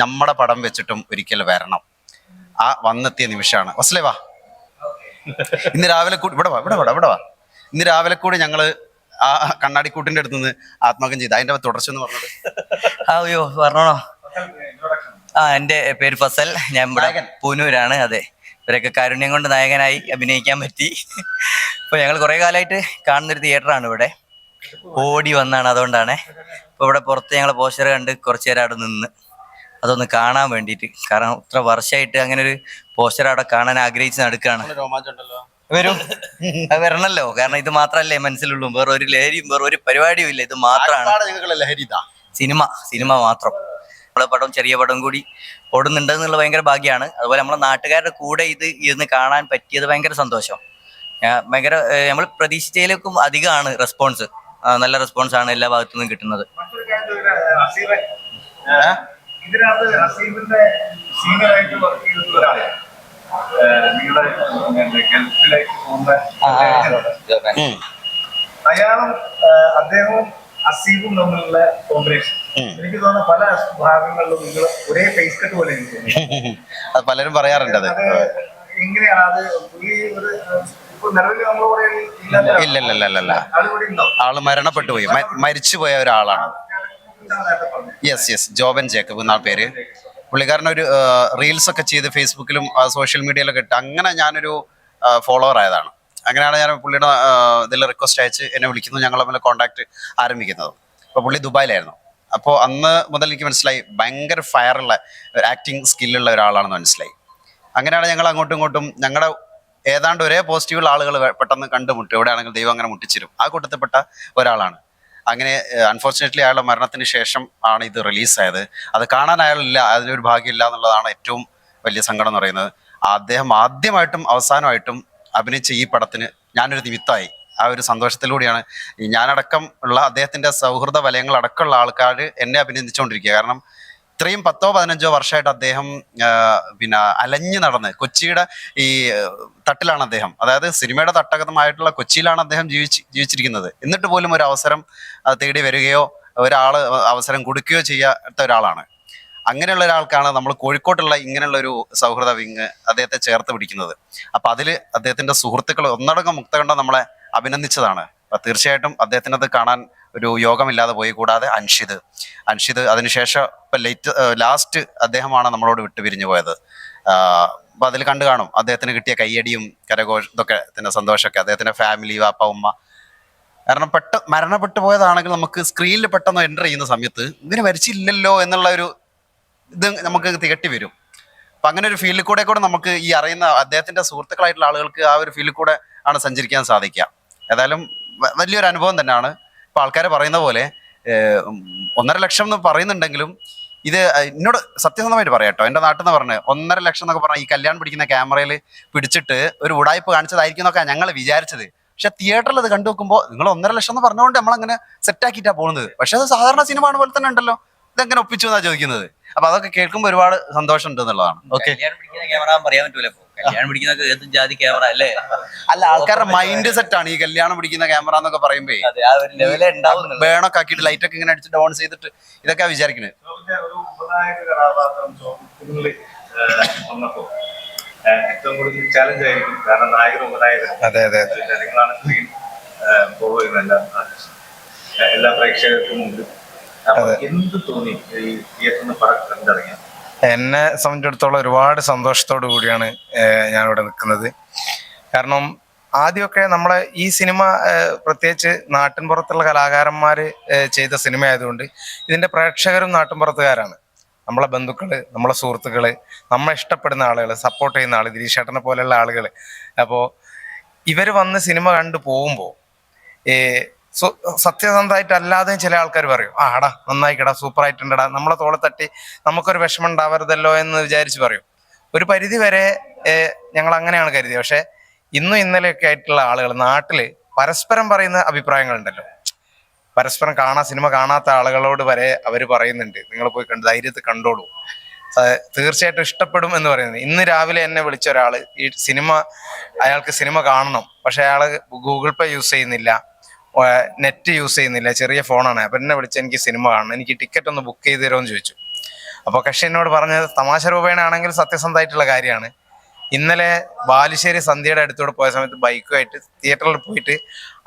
നമ്മുടെ പടം വെച്ചിട്ടും ഒരിക്കലും വരണം. ആ വന്നെത്തിയ നിമിഷമാണ്. വസ്ലേ വാ, ഇന്ന് രാവിലെ കൂടി ഇവിടെ വാ. ഇന്ന് രാവിലെ കൂടി ഞങ്ങള് ആ കണ്ണാടിക്കൂട്ടിന്റെ അടുത്ത് നിന്ന് ആത്മഹത്യം ചെയ്ത് അതിന്റെ തുടർച്ച എന്ന് പറഞ്ഞത്. അയ്യോ പറഞ്ഞോണോ? എൻ്റെ പേര് ഫസൽ, ഞാൻ ഇവിടെ പൂനൂരാണ്. അതെ, ഇവരൊക്കെ കാരുണ്യം കൊണ്ട് നായകനായി അഭിനയിക്കാൻ പറ്റി. ഇപ്പോൾ ഞങ്ങൾ കുറേ കാലമായിട്ട് കാണുന്നൊരു തിയേറ്ററാണ് ഇവിടെ, ഓടി വന്നാണ്. അതുകൊണ്ടാണ് ഇപ്പോൾ ഇവിടെ പുറത്ത് ഞങ്ങൾ പോസ്റ്റർ കണ്ട് കുറച്ച് നേരം അവിടെ നിന്ന് അതൊന്ന് കാണാൻ വേണ്ടിയിട്ട്. കാരണം ഇത്ര വർഷമായിട്ട് അങ്ങനെ ഒരു പോസ്റ്റർ അവിടെ കാണാൻ ആഗ്രഹിച്ച് നടക്കുകയാണ്. വരും, അത് വരണല്ലോ. കാരണം ഇത് മാത്രമല്ലേ മനസ്സിലുള്ളൂ, വേറെ ഒരു ലഹരിയും വേറെ ഒരു പരിപാടിയും ഇല്ല. ഇത് മാത്രമാണ് സിനിമ മാത്രം. നമ്മളെ പടം ചെറിയ പടം കൂടി ഓടുന്നുണ്ടെന്നുള്ള ഭയങ്കര ഭാഗ്യമാണ്. അതുപോലെ നമ്മളെ നാട്ടുകാരുടെ കൂടെ ഇത് ഇരുന്ന് കാണാൻ പറ്റിയത് ഭയങ്കര സന്തോഷം. ഭയങ്കര നമ്മൾ പ്രതീക്ഷിച്ചതിലേക്കും അധികമാണ് റെസ്പോൺസ്. നല്ല റെസ്പോൺസ് ആണ് എല്ലാ ഭാഗത്തു നിന്നും കിട്ടുന്നത്. ഇതിനകത്ത് അസീമിന്റെ സീനിയറായിട്ട് വർക്ക് ചെയ്തിട്ടുള്ള ഒരാളാണ്. നിങ്ങളുടെ ഗൾഫിലേക്ക് പോകുന്ന അയാളും അദ്ദേഹവും അസീബും തമ്മിലുള്ള കോമ്പിനേഷൻ എനിക്ക് തോന്നുന്നു പല ഭാഗങ്ങളിലും നിങ്ങൾ ഒരേ ഫേസ് കട്ട് പോലെ എനിക്ക് തോന്നി. അത് പലരും പറയാറുണ്ട്. അത് എങ്ങനെയാണ് അത് പുള്ളി ഒരു നിലവിൽ നമ്മളോട് ഇല്ല ആള് മരണപ്പെട്ടു പോയി, മരിച്ചുപോയ ഒരാളാണ്. യെസ് ജോബൻ ജേക്കബ് എന്നാണ് പേര്. പുള്ളിക്കാരൻ ഒരു റീൽസ് ഒക്കെ ചെയ്ത് ഫേസ്ബുക്കിലും സോഷ്യൽ മീഡിയയിലൊക്കെ ഇട്ട് അങ്ങനെ ഞാനൊരു ഫോളോവർ ആയതാണ്. അങ്ങനെയാണ് ഞാൻ പുള്ളിയുടെ ഇതിൽ റിക്വസ്റ്റ് അയച്ച് എന്നെ വിളിക്കുന്നു, ഞങ്ങൾ തമ്മിൽ കോൺടാക്ട് ആരംഭിക്കുന്നത്. അപ്പോൾ പുള്ളി ദുബായിലായിരുന്നു. അപ്പോൾ അന്ന് മുതൽ എനിക്ക് മനസ്സിലായി ഭയങ്കര ഫയറുള്ള ആക്ടിങ് സ്കില്ലുള്ള ഒരാളാണെന്ന് മനസ്സിലായി. അങ്ങനെയാണ് ഞങ്ങൾ അങ്ങോട്ടും ഇങ്ങോട്ടും ഞങ്ങളുടെ ഏതാണ്ട് ഒരേ പോസിറ്റീവുള്ള ആളുകൾ പെട്ടെന്ന് കണ്ടുമുട്ടും. എവിടെയാണെങ്കിൽ ദൈവം അങ്ങനെ മുട്ടിച്ചിരും. ആ കൂട്ടത്തിൽപ്പെട്ട ഒരാളാണ്. അങ്ങനെ അൺഫോർച്ചുനേറ്റ്ലി അയാളുടെ മരണത്തിന് ശേഷം ആണ് ഇത് റിലീസായത്. അത് കാണാൻ അയാളില്ല, അതിനൊരു ഭാഗ്യമില്ല എന്നുള്ളതാണ് ഏറ്റവും വലിയ സങ്കടം എന്ന് പറയുന്നത്. അദ്ദേഹം ആദ്യമായിട്ടും അവസാനമായിട്ടും അഭിനയിച്ച ഈ പടത്തിന് ഞാനൊരു നിമിത്തമായി. ആ ഒരു സന്തോഷത്തിലൂടെയാണ് ഞാനടക്കം ഉള്ള അദ്ദേഹത്തിൻ്റെ സൗഹൃദ വലയങ്ങളടക്കമുള്ള ആൾക്കാർ എന്നെ അഭിനന്ദിച്ചുകൊണ്ടിരിക്കുക. കാരണം ഇത്രയും 10-15 വർഷമായിട്ട് അദ്ദേഹം പിന്നെ അലഞ്ഞു നടന്ന് കൊച്ചിയുടെ ഈ തട്ടിലാണ് അദ്ദേഹം, അതായത് സിനിമയുടെ തട്ടകമായിട്ടുള്ള കൊച്ചിയിലാണ് അദ്ദേഹം ജീവിച്ചിരിക്കുന്നത്. എന്നിട്ട് പോലും ഒരു അവസരം തേടി വരികയോ ഒരാൾ അവസരം കൊടുക്കുകയോ ചെയ്യാത്ത ഒരാളാണ്. അങ്ങനെയുള്ള ഒരാൾക്കാണ് നമ്മൾ കോഴിക്കോട്ടുള്ള ഇങ്ങനെയുള്ള ഒരു സൗഹൃദ വിങ് അദ്ദേഹത്തെ ചേർത്ത് പിടിക്കുന്നത്. അപ്പം അതിൽ അദ്ദേഹത്തിൻ്റെ സുഹൃത്തുക്കൾ ഒന്നടങ്കം മുക്തകണ്ഠം നമ്മളെ അഭിനന്ദിച്ചതാണ്. അപ്പം തീർച്ചയായിട്ടും അദ്ദേഹത്തിനത് കാണാൻ ഒരു യോഗമില്ലാതെ പോയി. കൂടാതെ അൻഷിദ് അതിനുശേഷം ഇപ്പം ലാസ്റ്റ് അദ്ദേഹമാണ് നമ്മളോട് വിട്ടുപിരിഞ്ഞു പോയത്. അപ്പം അതിൽ കണ്ടു കാണും അദ്ദേഹത്തിന് കിട്ടിയ കയ്യടിയും ഇതൊക്കെ സന്തോഷമൊക്കെ. അദ്ദേഹത്തിൻ്റെ ഫാമിലി, വാപ്പ, ഉമ്മ. കാരണം മരണപ്പെട്ടു പോയതാണെങ്കിൽ നമുക്ക് സ്ക്രീനിൽ പെട്ടെന്ന് എൻ്റർ ചെയ്യുന്ന സമയത്ത് ഇങ്ങനെ മരിച്ചില്ലല്ലോ എന്നുള്ള ഒരു ഇത് നമുക്ക് തികട്ടി വരും. അപ്പം അങ്ങനെ ഒരു ഫീൽഡിൽ കൂടെ നമുക്ക് ഈ അറിയുന്ന അദ്ദേഹത്തിൻ്റെ സുഹൃത്തുക്കളായിട്ടുള്ള ആളുകൾക്ക് ആ ഒരു ഫീൽഡിൽ കൂടെ ആണ് സഞ്ചരിക്കാൻ സാധിക്കുക. ഏതായാലും വലിയൊരു അനുഭവം തന്നെയാണ്. ഇപ്പം ആൾക്കാർ പറയുന്ന പോലെ 1.5 ലക്ഷം എന്ന് പറയുന്നുണ്ടെങ്കിലും ഇത് എന്നോട് സത്യസന്ധമായിട്ട് പറയാം കേട്ടോ, എൻ്റെ നാട്ടിൽ നിന്ന് പറഞ്ഞ് 1.5 ലക്ഷം എന്നൊക്കെ പറഞ്ഞാൽ ഈ കല്യാണം പിടിക്കുന്ന ക്യാമറയിൽ പിടിച്ചിട്ട് ഒരു ഉടായ്പ കാണിച്ചതായിരിക്കും എന്നൊക്കെ ഞങ്ങൾ വിചാരിച്ചത്. പക്ഷെ തിയേറ്ററിൽ അത് കണ്ടു നോക്കുമ്പോൾ നിങ്ങൾ 1.5 ലക്ഷം എന്ന് പറഞ്ഞുകൊണ്ട് നമ്മളങ്ങനെ സെറ്റാക്കിയിട്ടാണ് പോകുന്നത്. പക്ഷെ അത് സാധാരണ സിനിമ പോലെ തന്നെ ഉണ്ടല്ലോ, ഇതെങ്ങനെ ഒപ്പിച്ചു എന്നാണ് ചോദിക്കുന്നത്. അപ്പൊ അതൊക്കെ കേൾക്കുമ്പോൾ ഒരുപാട് സന്തോഷം ഉണ്ട് എന്നുള്ളതാണ്. ഓക്കെ, അല്ല ആൾക്കാരുടെ മൈൻഡ് സെറ്റ് ആണ് ഈ കല്യാണം പിടിക്കുന്ന ക്യാമറ എന്നൊക്കെ പറയുമ്പോ ബേണൊക്കെ ആക്കിയിട്ട് ലൈറ്റൊക്കെ ഇങ്ങനെ അടിച്ചിട്ട് ഓൺ ചെയ്തിട്ട് ഇതൊക്കെ വിചാരിക്കുന്നത്. ഏറ്റവും കൂടുതൽ ചാലഞ്ച് ആയിരിക്കും, കാരണം നായകരും ഉപനായകരും നിങ്ങളാണ് സ്ക്രീൻ പോകുന്ന എല്ലാ പ്രേക്ഷകർക്കും മുമ്പിൽ. എന്ത് തോന്നി ഈ തിയേറ്ററിന് പടം കണ്ടിറങ്ങിയ? എന്നെ സംബന്ധിച്ചിടത്തോളം ഒരുപാട് സന്തോഷത്തോടു കൂടിയാണ് ഞാനിവിടെ നിൽക്കുന്നത്. കാരണം ആദ്യമൊക്കെ നമ്മളെ ഈ സിനിമ പ്രത്യേകിച്ച് നാട്ടിൻപുറത്തുള്ള കലാകാരന്മാർ ചെയ്ത സിനിമ ആയതുകൊണ്ട് ഇതിൻ്റെ പ്രേക്ഷകരും നാട്ടിൻപുറത്തുകാരാണ്. നമ്മളെ ബന്ധുക്കള്, നമ്മളെ സുഹൃത്തുക്കള്, നമ്മളെ ഇഷ്ടപ്പെടുന്ന ആളുകൾ, സപ്പോർട്ട് ചെയ്യുന്ന ആൾ, ഗിരീഷേട്ടനെ പോലെയുള്ള ആളുകൾ. അപ്പോൾ ഇവർ വന്ന് സിനിമ കണ്ടു പോകുമ്പോൾ സത്യസന്ധമായിട്ടല്ലാതെയും ചില ആൾക്കാർ പറയും, ആടാ നന്നായിക്കടാ, സൂപ്പറായിട്ടുണ്ടടാ, നമ്മളെ തോളെ തട്ടി നമുക്കൊരു വിഷമം ഉണ്ടാവരുതല്ലോ എന്ന് വിചാരിച്ച് പറയും. ഒരു പരിധി വരെ ഞങ്ങൾ അങ്ങനെയാണ് കരുതിയത്. പക്ഷെ ഇന്നും ഇന്നലെയൊക്കെ ആയിട്ടുള്ള ആളുകൾ നാട്ടിൽ പരസ്പരം പറയുന്ന അഭിപ്രായങ്ങളുണ്ടല്ലോ, പരസ്പരം സിനിമ കാണാത്ത ആളുകളോട് വരെ അവർ പറയുന്നുണ്ട്, നിങ്ങൾ പോയി ധൈര്യത്തിൽ കണ്ടോളൂ, തീർച്ചയായിട്ടും ഇഷ്ടപ്പെടും എന്ന് പറയുന്നത്. ഇന്ന് രാവിലെ എന്നെ വിളിച്ച ഒരാൾ, ഈ അയാൾക്ക് സിനിമ കാണണം, പക്ഷെ അയാൾ ഗൂഗിൾ പേ യൂസ് ചെയ്യുന്നില്ല, നെറ്റ് യൂസ് ചെയ്യുന്നില്ല, ചെറിയ ഫോണാണ്. അപ്പം എന്നെ വിളിച്ച് എനിക്ക് സിനിമ കാണണം, എനിക്ക് ടിക്കറ്റ് ഒന്ന് ബുക്ക് ചെയ്ത് തരുമോ എന്ന് ചോദിച്ചു. അപ്പോൾ കക്ഷി എന്നോട് പറഞ്ഞത് തമാശ രൂപേണ ആണെങ്കിൽ സത്യസന്ധമായിട്ടുള്ള കാര്യമാണ്. ഇന്നലെ ബാലുശ്ശേരി സന്ധ്യയുടെ അടുത്തൂടെ പോയ സമയത്ത് ബൈക്കുമായിട്ട് തിയേറ്ററിൽ പോയിട്ട്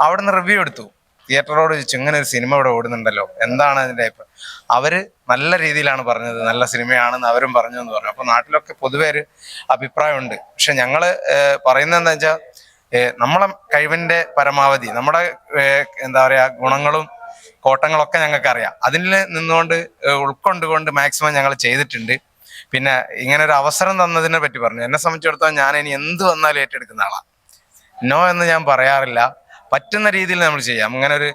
അവിടെ നിന്ന് റിവ്യൂ എടുത്തു. തിയേറ്ററോട് ചോദിച്ചു, ഇങ്ങനെ ഒരു സിനിമ ഇവിടെ ഓടുന്നുണ്ടല്ലോ, എന്താണ് അതിൻ്റെ അഭിപ്രായം? അവര് നല്ല രീതിയിലാണ് പറഞ്ഞത്, നല്ല സിനിമയാണെന്ന് അവരും പറഞ്ഞു എന്ന് പറഞ്ഞു. അപ്പോൾ നാട്ടിലൊക്കെ പൊതുവെ ഒരു അഭിപ്രായമുണ്ട്. പക്ഷെ ഞങ്ങൾ പറയുന്നത് എന്താ വെച്ചാൽ, നമ്മളെ കഴിവിൻ്റെ പരമാവധി, നമ്മുടെ എന്താ പറയുക, ഗുണങ്ങളും കോട്ടങ്ങളൊക്കെ ഞങ്ങൾക്ക് അറിയാം. അതിൽ നിന്നുകൊണ്ട് ഉൾക്കൊണ്ടുകൊണ്ട് മാക്സിമം ഞങ്ങൾ ചെയ്തിട്ടുണ്ട്. പിന്നെ ഇങ്ങനെ ഒരു അവസരം തന്നതിനെ പറ്റി പറഞ്ഞു. എന്നെ സംബന്ധിച്ചിടത്തോളം ഞാൻ ഇനി എന്ത് വന്നാലും ഏറ്റെടുക്കുന്ന ആളാണ്. നോ എന്ന് ഞാൻ പറയാറില്ല. പറ്റുന്ന രീതിയിൽ നമ്മൾ ചെയ്യാം. അങ്ങനെ ഒരു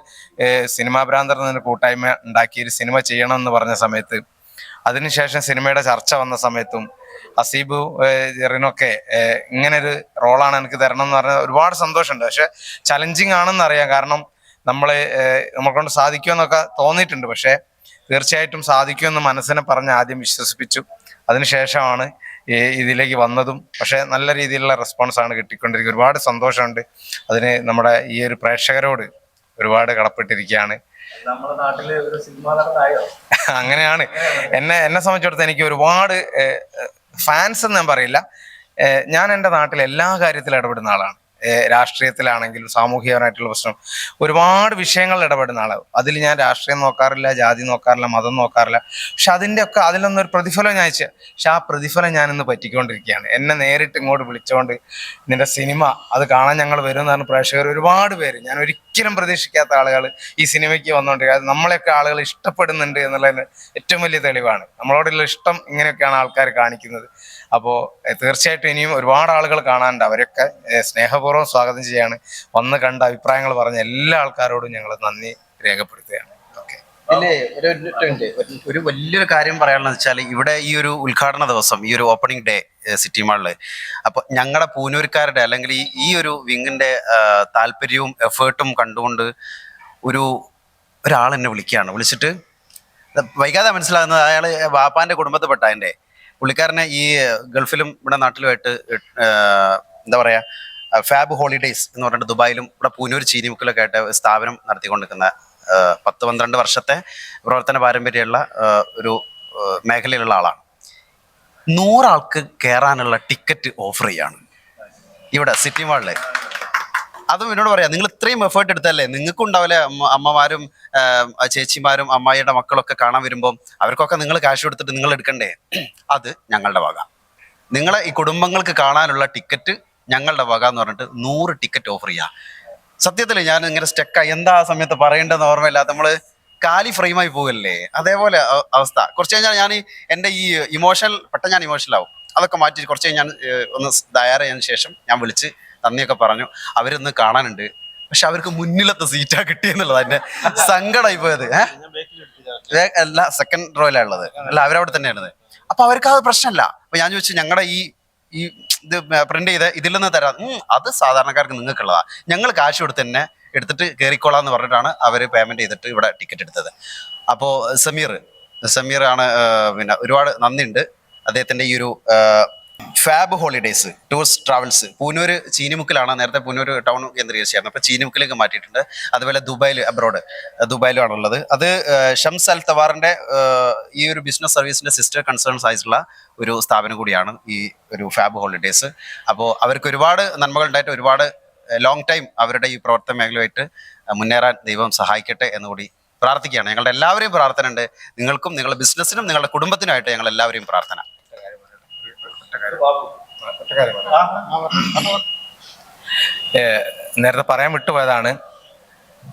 സിനിമാ ഭ്രാന്തർ എന്നൊരു കൂട്ടായ്മ ഉണ്ടാക്കി ഒരു സിനിമ ചെയ്യണം എന്ന് പറഞ്ഞ സമയത്ത്, അതിനുശേഷം സിനിമയുടെ ചർച്ച വന്ന സമയത്തും ഹസീബു ജെറിനൊക്കെ ഇങ്ങനെ ഒരു റോളാണ് എനിക്ക് തരണം എന്ന് പറഞ്ഞാൽ ഒരുപാട് സന്തോഷമുണ്ട്. പക്ഷെ ചലഞ്ചിങ് ആണെന്ന് അറിയാം. കാരണം നമ്മളെ കൊണ്ട് സാധിക്കുമെന്നൊക്കെ തോന്നിയിട്ടുണ്ട്. പക്ഷെ തീർച്ചയായിട്ടും സാധിക്കുമെന്ന് മനസ്സിനെ പറഞ്ഞ് ആദ്യം വിശ്വസിപ്പിച്ചു. അതിനുശേഷമാണ് ഇതിലേക്ക് വന്നതും. പക്ഷെ നല്ല രീതിയിലുള്ള റെസ്പോൺസാണ് കിട്ടിക്കൊണ്ടിരിക്കുന്നത്. ഒരുപാട് സന്തോഷമുണ്ട്. അതിന് നമ്മുടെ ഈ ഒരു പ്രേക്ഷകരോട് ഒരുപാട് കടപ്പെട്ടിരിക്കുകയാണ്. നമ്മുടെ നാട്ടില് ഒരു സിനിമാ നടനായോ? അങ്ങനെയാണ്. എന്നെ സംബന്ധിച്ചിടത്തോളം എനിക്ക് ഒരുപാട് ഫാൻസ് എന്ന് ഞാൻ പറയില്ല. ഞാൻ എൻ്റെ നാട്ടിൽ എല്ലാ കാര്യത്തിലും ഇടപെടുന്ന ആളാണ്. രാഷ്ട്രീയത്തിലാണെങ്കിലും സാമൂഹികമായിട്ടുള്ള പ്രശ്നം, ഒരുപാട് വിഷയങ്ങളിൽ ഇടപെടുന്ന ആളാണ്. അതിൽ ഞാൻ രാഷ്ട്രീയം നോക്കാറില്ല, ജാതി നോക്കാറില്ല, മതം നോക്കാറില്ല. പക്ഷെ അതിലൊന്നും ഒരു പ്രതിഫലം ഞാൻ അയച്ച, പക്ഷെ ആ പ്രതിഫലം ഞാനിന്ന് പറ്റിക്കൊണ്ടിരിക്കുകയാണ്. എന്നെ നേരിട്ട് ഇങ്ങോട്ട് വിളിച്ചുകൊണ്ട് നിന്റെ സിനിമ അത് കാണാൻ ഞങ്ങൾ വരും എന്ന് പറഞ്ഞ പ്രേക്ഷകർ ഒരുപാട് പേര്, ഞാൻ ഒരിക്കലും പ്രതീക്ഷിക്കാത്ത ആളുകൾ ഈ സിനിമയ്ക്ക് വന്നുകൊണ്ടിരിക്കുക. നമ്മളെയൊക്കെ ആളുകൾ ഇഷ്ടപ്പെടുന്നുണ്ട് എന്നുള്ളതിന് ഏറ്റവും വലിയ തെളിവാണ്. നമ്മളോടുള്ള ഇഷ്ടം ഇങ്ങനെയൊക്കെയാണ് ആൾക്കാർ കാണിക്കുന്നത്. അപ്പോൾ തീർച്ചയായിട്ടും ഇനിയും ഒരുപാട് ആളുകൾ കാണാനുണ്ട്. അവരൊക്കെ സ്നേഹപൂർവ്വം സ്വാഗതം ചെയ്യാണ്. വന്ന് കണ്ട അഭിപ്രായങ്ങൾ പറഞ്ഞ എല്ലാ ആൾക്കാരോടും ഞങ്ങൾ നന്ദി രേഖപ്പെടുത്തുകയാണ്. പിന്നെ ഒരു വലിയൊരു കാര്യം പറയാനുള്ളത് വെച്ചാൽ, ഇവിടെ ഈ ഒരു ഉദ്ഘാടന ദിവസം, ഈ ഒരു ഓപ്പണിംഗ് ഡേ സിറ്റി മാളില്, അപ്പൊ ഞങ്ങളുടെ പൂനൂർക്കാരുടെ അല്ലെങ്കിൽ ഈ ഒരു വിങ്ങിന്റെ താല്പര്യവും എഫേർട്ടും കണ്ടുകൊണ്ട് ഒരാൾ എന്നെ വിളിച്ചിട്ട് വൈകാതെ മനസ്സിലാകുന്നത് അയാൾ വാപ്പാന്റെ കുടുംബത്തിൽപ്പെട്ട എൻ്റെ പുള്ളിക്കാരനെ ഈ ഗൾഫിലും ഇവിടെ നാട്ടിലുമായിട്ട് എന്താ പറയാ ഫാബ് ഹോളിഡേയ്സ് എന്ന് പറഞ്ഞിട്ട് ദുബായിലും ഇവിടെ പൂനൂർ ചീനിമുക്കിലൊക്കെ ആയിട്ട് സ്ഥാപനം നടത്തിക്കൊണ്ടിരിക്കുന്ന 10-12 വർഷത്തെ പ്രവർത്തന പാരമ്പര്യമുള്ള ഒരു മേഖലയിലുള്ള ആളാണ്. 100 ആൾക്ക് കയറാനുള്ള ടിക്കറ്റ് ഓഫർ ചെയ്യാണ് ഇവിടെ സിറ്റി മാളില്. അതും എന്നോട് പറയാം, നിങ്ങൾ ഇത്രയും എഫേർട്ട് എടുത്തല്ലേ, നിങ്ങൾക്കും ഉണ്ടാവില്ലേ അമ്മമാരും ചേച്ചിമാരും അമ്മായിയുടെ മക്കളൊക്കെ കാണാൻ വരുമ്പോൾ അവർക്കൊക്കെ നിങ്ങൾ ക്യാഷ് കൊടുത്തിട്ട് നിങ്ങൾ എടുക്കണ്ടേ? അത് ഞങ്ങളുടെ വക. നിങ്ങളെ ഈ കുടുംബങ്ങൾക്ക് കാണാനുള്ള ടിക്കറ്റ് ഞങ്ങളുടെ വക എന്ന് പറഞ്ഞിട്ട് 100 ടിക്കറ്റ് ഓഫർ ചെയ്യാം. സത്യത്തിൽ ഞാൻ ഇങ്ങനെ സ്റ്റക്കായി, എന്താ ആ സമയത്ത് പറയേണ്ടതെന്ന് ഓർമ്മയില്ലാത്ത നമ്മള് കാലി ഫ്രെയിമായി പോകല്ലേ, അതേപോലെ അവസ്ഥ. കുറച്ച് കഴിഞ്ഞാൽ ഞാൻ എൻ്റെ ഈ പെട്ടെന്ന് ഞാൻ ഇമോഷണൽ ആവും. അതൊക്കെ മാറ്റി കുറച്ച് കഴിഞ്ഞാൽ ഒന്ന് തയ്യാറായതിനു ശേഷം ഞാൻ വിളിച്ച് നന്ദിയൊക്കെ പറഞ്ഞു. അവരൊന്ന് കാണാനുണ്ട്, പക്ഷെ അവർക്ക് മുന്നിലത്തെ സീറ്റാ കിട്ടിയെന്നുള്ളത് എൻ്റെ സങ്കടമായി പോയത്. അല്ല, സെക്കൻഡ് റോയിലാണുള്ളത്, അല്ല അവരവിടെ തന്നെയാണത്. അപ്പൊ അവർക്ക് അത് പ്രശ്നമല്ല. അപ്പൊ ഞാൻ ചോദിച്ചു, ഞങ്ങളുടെ ഈ ഇത് പ്രിന്റ് ചെയ്ത് ഇതിൽ നിന്ന് തരാം, അത് സാധാരണക്കാർക്ക് നിങ്ങൾക്കുള്ളതാ, ഞങ്ങൾ കാശ് കൊടുത്ത് തന്നെ എടുത്തിട്ട് കയറിക്കോളാം എന്ന് പറഞ്ഞിട്ടാണ് അവർ പേയ്മെന്റ് ചെയ്തിട്ട് ഇവിടെ ടിക്കറ്റ് എടുത്തത്. അപ്പോൾ സമീർ ആണ്, പിന്നെ ഒരുപാട് നന്ദിയുണ്ട് അദ്ദേഹത്തിന്റെ ഈ ഒരു fab holidays tours travels Poonoor ചീനിമുക്കിലാണ്. നേരത്തെ പൂനൂർ ടൗൺ കേന്ദ്രീകരിച്ചായിരുന്നു, അപ്പോൾ ചീനിമുക്കിലേക്ക് മാറ്റിയിട്ടുണ്ട്. അതുപോലെ ദുബായിലുമാണുള്ളത്. അത് ഷംസ് അൽ തവാറിന്റെ ഈ ഒരു ബിസിനസ് സർവീസിന്റെ സിസ്റ്റർ കൺസേൺസ് ആയിട്ടുള്ള ഒരു സ്ഥാപനം കൂടിയാണ് ഈ ഒരു ഫാബ് ഹോളിഡേയ്സ്. അപ്പോൾ അവർക്ക് ഒരുപാട് നന്മകൾ ഉണ്ടായിട്ട് ഒരുപാട് ലോങ് ടൈം അവരുടെ ഈ പ്രവർത്തന മേഖലയായിട്ട് മുന്നേറാൻ ദൈവം സഹായിക്കട്ടെ എന്നുകൂടി പ്രാർത്ഥിക്കുകയാണ്. ഞങ്ങളുടെ എല്ലാവരെയും പ്രാർത്ഥന ഉണ്ട്. നിങ്ങൾക്കും നിങ്ങളുടെ ബിസിനസ്സിനും നിങ്ങളുടെ കുടുംബത്തിനുമായിട്ട് ഞങ്ങൾ എല്ലാവരെയും പ്രാർത്ഥന. നേരത്തെ പറയാൻ വിട്ടുപോയതാണ്,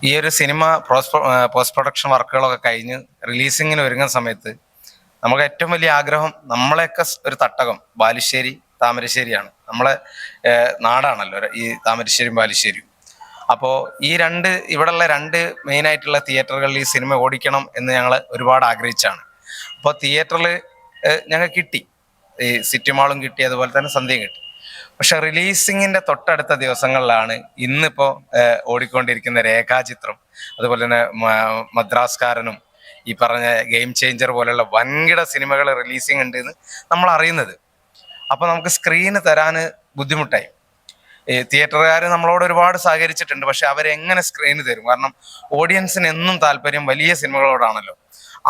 ഈ ഒരു സിനിമ പോസ്റ്റ് പ്രൊഡക്ഷൻ വർക്കുകളൊക്കെ കഴിഞ്ഞ് റിലീസിങ്ങിന് ഒരുങ്ങുന്ന സമയത്ത് നമുക്ക് ഏറ്റവും വലിയ ആഗ്രഹം, നമ്മളെയൊക്കെ ഒരു തട്ടകം ബാലുശ്ശേരി താമരശ്ശേരിയാണ്, നമ്മളെ നാടാണല്ലോ ഈ താമരശ്ശേരിയും ബാലുശ്ശേരിയും. അപ്പോൾ ഈ ഇവിടെയുള്ള 2 മെയിനായിട്ടുള്ള തിയേറ്ററുകളിൽ ഈ സിനിമ ഓടിക്കണം എന്ന് ഞങ്ങൾ ഒരുപാട് ആഗ്രഹിച്ചാണ്. അപ്പോൾ തിയേറ്ററിൽ ഞങ്ങൾക്ക് കിട്ടി, ഈ സിറ്റി മാളും കിട്ടി, അതുപോലെ തന്നെ സന്ധ്യയും കിട്ടി. പക്ഷെ റിലീസിങ്ങിന്റെ തൊട്ടടുത്ത ദിവസങ്ങളിലാണ് ഇന്നിപ്പോ ഓടിക്കൊണ്ടിരിക്കുന്ന രേഖാചിത്രം, അതുപോലെ തന്നെ മദ്രാസ്കാരനും ഈ പറഞ്ഞ ഗെയിം ചേഞ്ചർ പോലെയുള്ള വൻകിട സിനിമകൾ റിലീസിങ് ഉണ്ട് എന്ന് നമ്മൾ അറിയുന്നത്. അപ്പൊ നമുക്ക് സ്ക്രീന് തരാന് ബുദ്ധിമുട്ടായി. ഈ തിയേറ്ററുകാർ നമ്മളോട് ഒരുപാട് സഹകരിച്ചിട്ടുണ്ട്, പക്ഷെ അവരെങ്ങനെ സ്ക്രീന് തരും? കാരണം ഓഡിയൻസിന് എന്നും താല്പര്യം വലിയ സിനിമകളോടാണല്ലോ.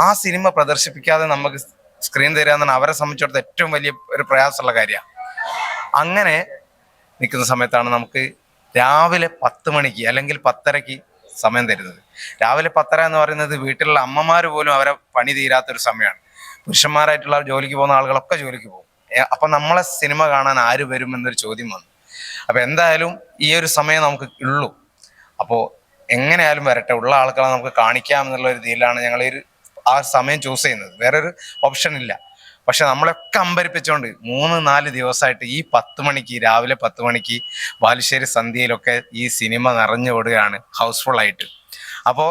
ആ സിനിമ പ്രദർശിപ്പിക്കാതെ നമുക്ക് സ്ക്രീൻ തരിക എന്നാണ് അവരെ സംബന്ധിച്ചിടത്തോളം ഏറ്റവും വലിയ ഒരു പ്രയാസമുള്ള കാര്യമാണ്. അങ്ങനെ നിൽക്കുന്ന സമയത്താണ് നമുക്ക് രാവിലെ 10 മണിക്ക് അല്ലെങ്കിൽ 10:30 സമയം തരുന്നത്. രാവിലെ 10:30 എന്ന് പറയുന്നത് വീട്ടിലുള്ള അമ്മമാർ പോലും അവരെ പണി തീരാത്തൊരു സമയമാണ്. പുരുഷന്മാരായിട്ടുള്ള ജോലിക്ക് പോകുന്ന ആളുകളൊക്കെ ജോലിക്ക് പോകും. അപ്പൊ നമ്മളെ സിനിമ കാണാൻ ആര് വരും എന്നൊരു ചോദ്യം വന്നു. അപ്പൊ എന്തായാലും ഈ ഒരു സമയം നമുക്ക് ഉള്ളൂ. അപ്പോൾ എങ്ങനെയായാലും വരട്ടെ, ഉള്ള ആൾക്കാരെ നമുക്ക് കാണിക്കാം എന്നുള്ള ഒരു രീതിയിലാണ് ഞങ്ങൾ ആ സമയം ചൂസ് ചെയ്യുന്നത്. വേറൊരു ഓപ്ഷൻ ഇല്ല. പക്ഷെ നമ്മളൊക്കെ അമ്പരിപ്പിച്ചുകൊണ്ട് 3-4 ദിവസമായിട്ട് ഈ 10 മണിക്ക്, രാവിലെ 10 മണിക്ക് ബാലുശ്ശേരി സന്ധ്യയിലൊക്കെ ഈ സിനിമ നിറഞ്ഞോടുകയാണ് ഹൗസ്ഫുൾ ആയിട്ട്. അപ്പോൾ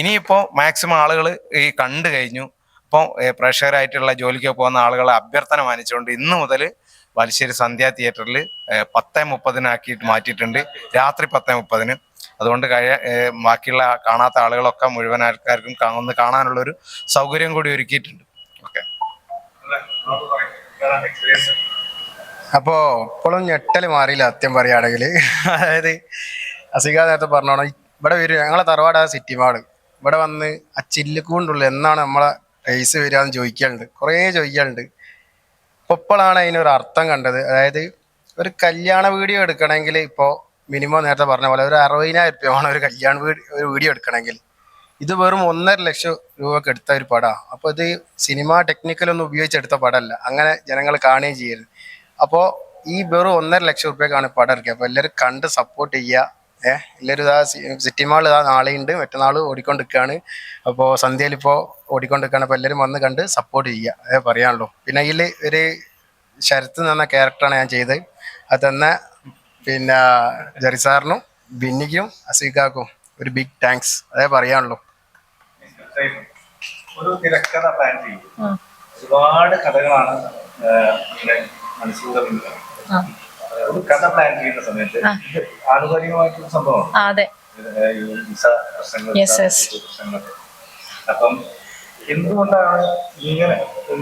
ഇനിയിപ്പോൾ മാക്സിമം ആളുകൾ ഈ കണ്ടു കഴിഞ്ഞു. അപ്പോൾ പ്രേക്ഷകരായിട്ടുള്ള ജോലിക്ക് പോകുന്ന ആളുകളെ അഭ്യർത്ഥന മാനിച്ചുകൊണ്ട് ഇന്ന് മുതൽ ബാലുശ്ശേരി സന്ധ്യ തിയേറ്ററിൽ 10:30 മാറ്റിയിട്ടുണ്ട്, രാത്രി 10:30. അതുകൊണ്ട് ബാക്കിയുള്ള കാണാത്ത ആളുകളൊക്കെ മുഴുവൻ ആൾക്കാർക്കും ഒന്ന് കാണാനുള്ളൊരു സൗകര്യം കൂടി ഒരുക്കിയിട്ടുണ്ട്. ഓക്കെ. അപ്പോൾ ഇപ്പോഴും ഞെട്ടൽ മാറിയില്ല സത്യം പറയുകയാണെങ്കിൽ. അതായത് അസിക നേരത്തെ പറഞ്ഞോണം, ഇവിടെ വരും ഞങ്ങളെ തറവാട് ആ സിറ്റി മാള്. ഇവിടെ വന്ന് ആ ചില്ലുകൂണ്ടുള്ള എന്നാണ് നമ്മളെ ഫേസ് വരിക എന്ന് ചോദിക്കാറുണ്ട്, കുറേ ചോദിക്കാറുണ്ട്. ഇപ്പോഴാണ് അതിനൊരു അർത്ഥം കണ്ടത്. അതായത് ഒരു കല്യാണ വീഡിയോ എടുക്കണമെങ്കിൽ ഇപ്പോൾ മിനിമം നേരത്തെ പറഞ്ഞ പോലെ ഒരു 60,000 രൂപയാണ് ഒരു കല്യാണ വീഡിയോ എടുക്കണമെങ്കിൽ. ഇത് വെറും 1.5 ലക്ഷം രൂപക്ക് എടുത്ത ഒരു പടമാണ്. അപ്പോൾ ഇത് സിനിമ ടെക്നിക്കലൊന്നും ഉപയോഗിച്ചെടുത്ത പടമല്ല, അങ്ങനെ ജനങ്ങൾ കാണുകയും ചെയ്യരുത്. അപ്പോൾ ഈ വെറും 1.5 ലക്ഷം രൂപയ്ക്കാണ് പടം ഇറക്കിയത്. അപ്പോൾ എല്ലാവരും കണ്ട് സപ്പോർട്ട് ചെയ്യുക. എല്ലാവരും ഇതാ സിറ്റി മാൾ ഇതാ നാളെയുണ്ട്, മറ്റന്നാൾ ഓടിക്കൊണ്ടിരിക്കുകയാണ്. അപ്പോൾ സന്ധ്യയിൽ ഇപ്പോൾ ഓടിക്കൊണ്ടിരിക്കുകയാണ്. അപ്പോൾ എല്ലാവരും വന്ന് കണ്ട് സപ്പോർട്ട് ചെയ്യുക, അതേ പറയാനുള്ളൂ. പിന്നെ അതിൽ ഒരു ശരത്ത് എന്ന ക്യാരക്ടറാണ് ഞാൻ ചെയ്തത്. അത് തന്നെ പിന്നെ ജെറി സാറിനും ബിന്നിക്കും അസീഖാക്കും ഒരു ബിഗ് താങ്ക്സ്, അതേ പറയാനുള്ളൂ. ഒരു തിരക്കഥ പ്ലാൻ ചെയ്യും, ഒരുപാട് കഥകളാണ് മനസ്സിലൂടെ. ഒരു കഥ പ്ലാൻ ചെയ്യുന്ന സമയത്ത് ആനുകാലികമായിട്ടുള്ള സംഭവമാണ്. അപ്പം എന്തുകൊണ്ടാണ് ഇങ്ങനെ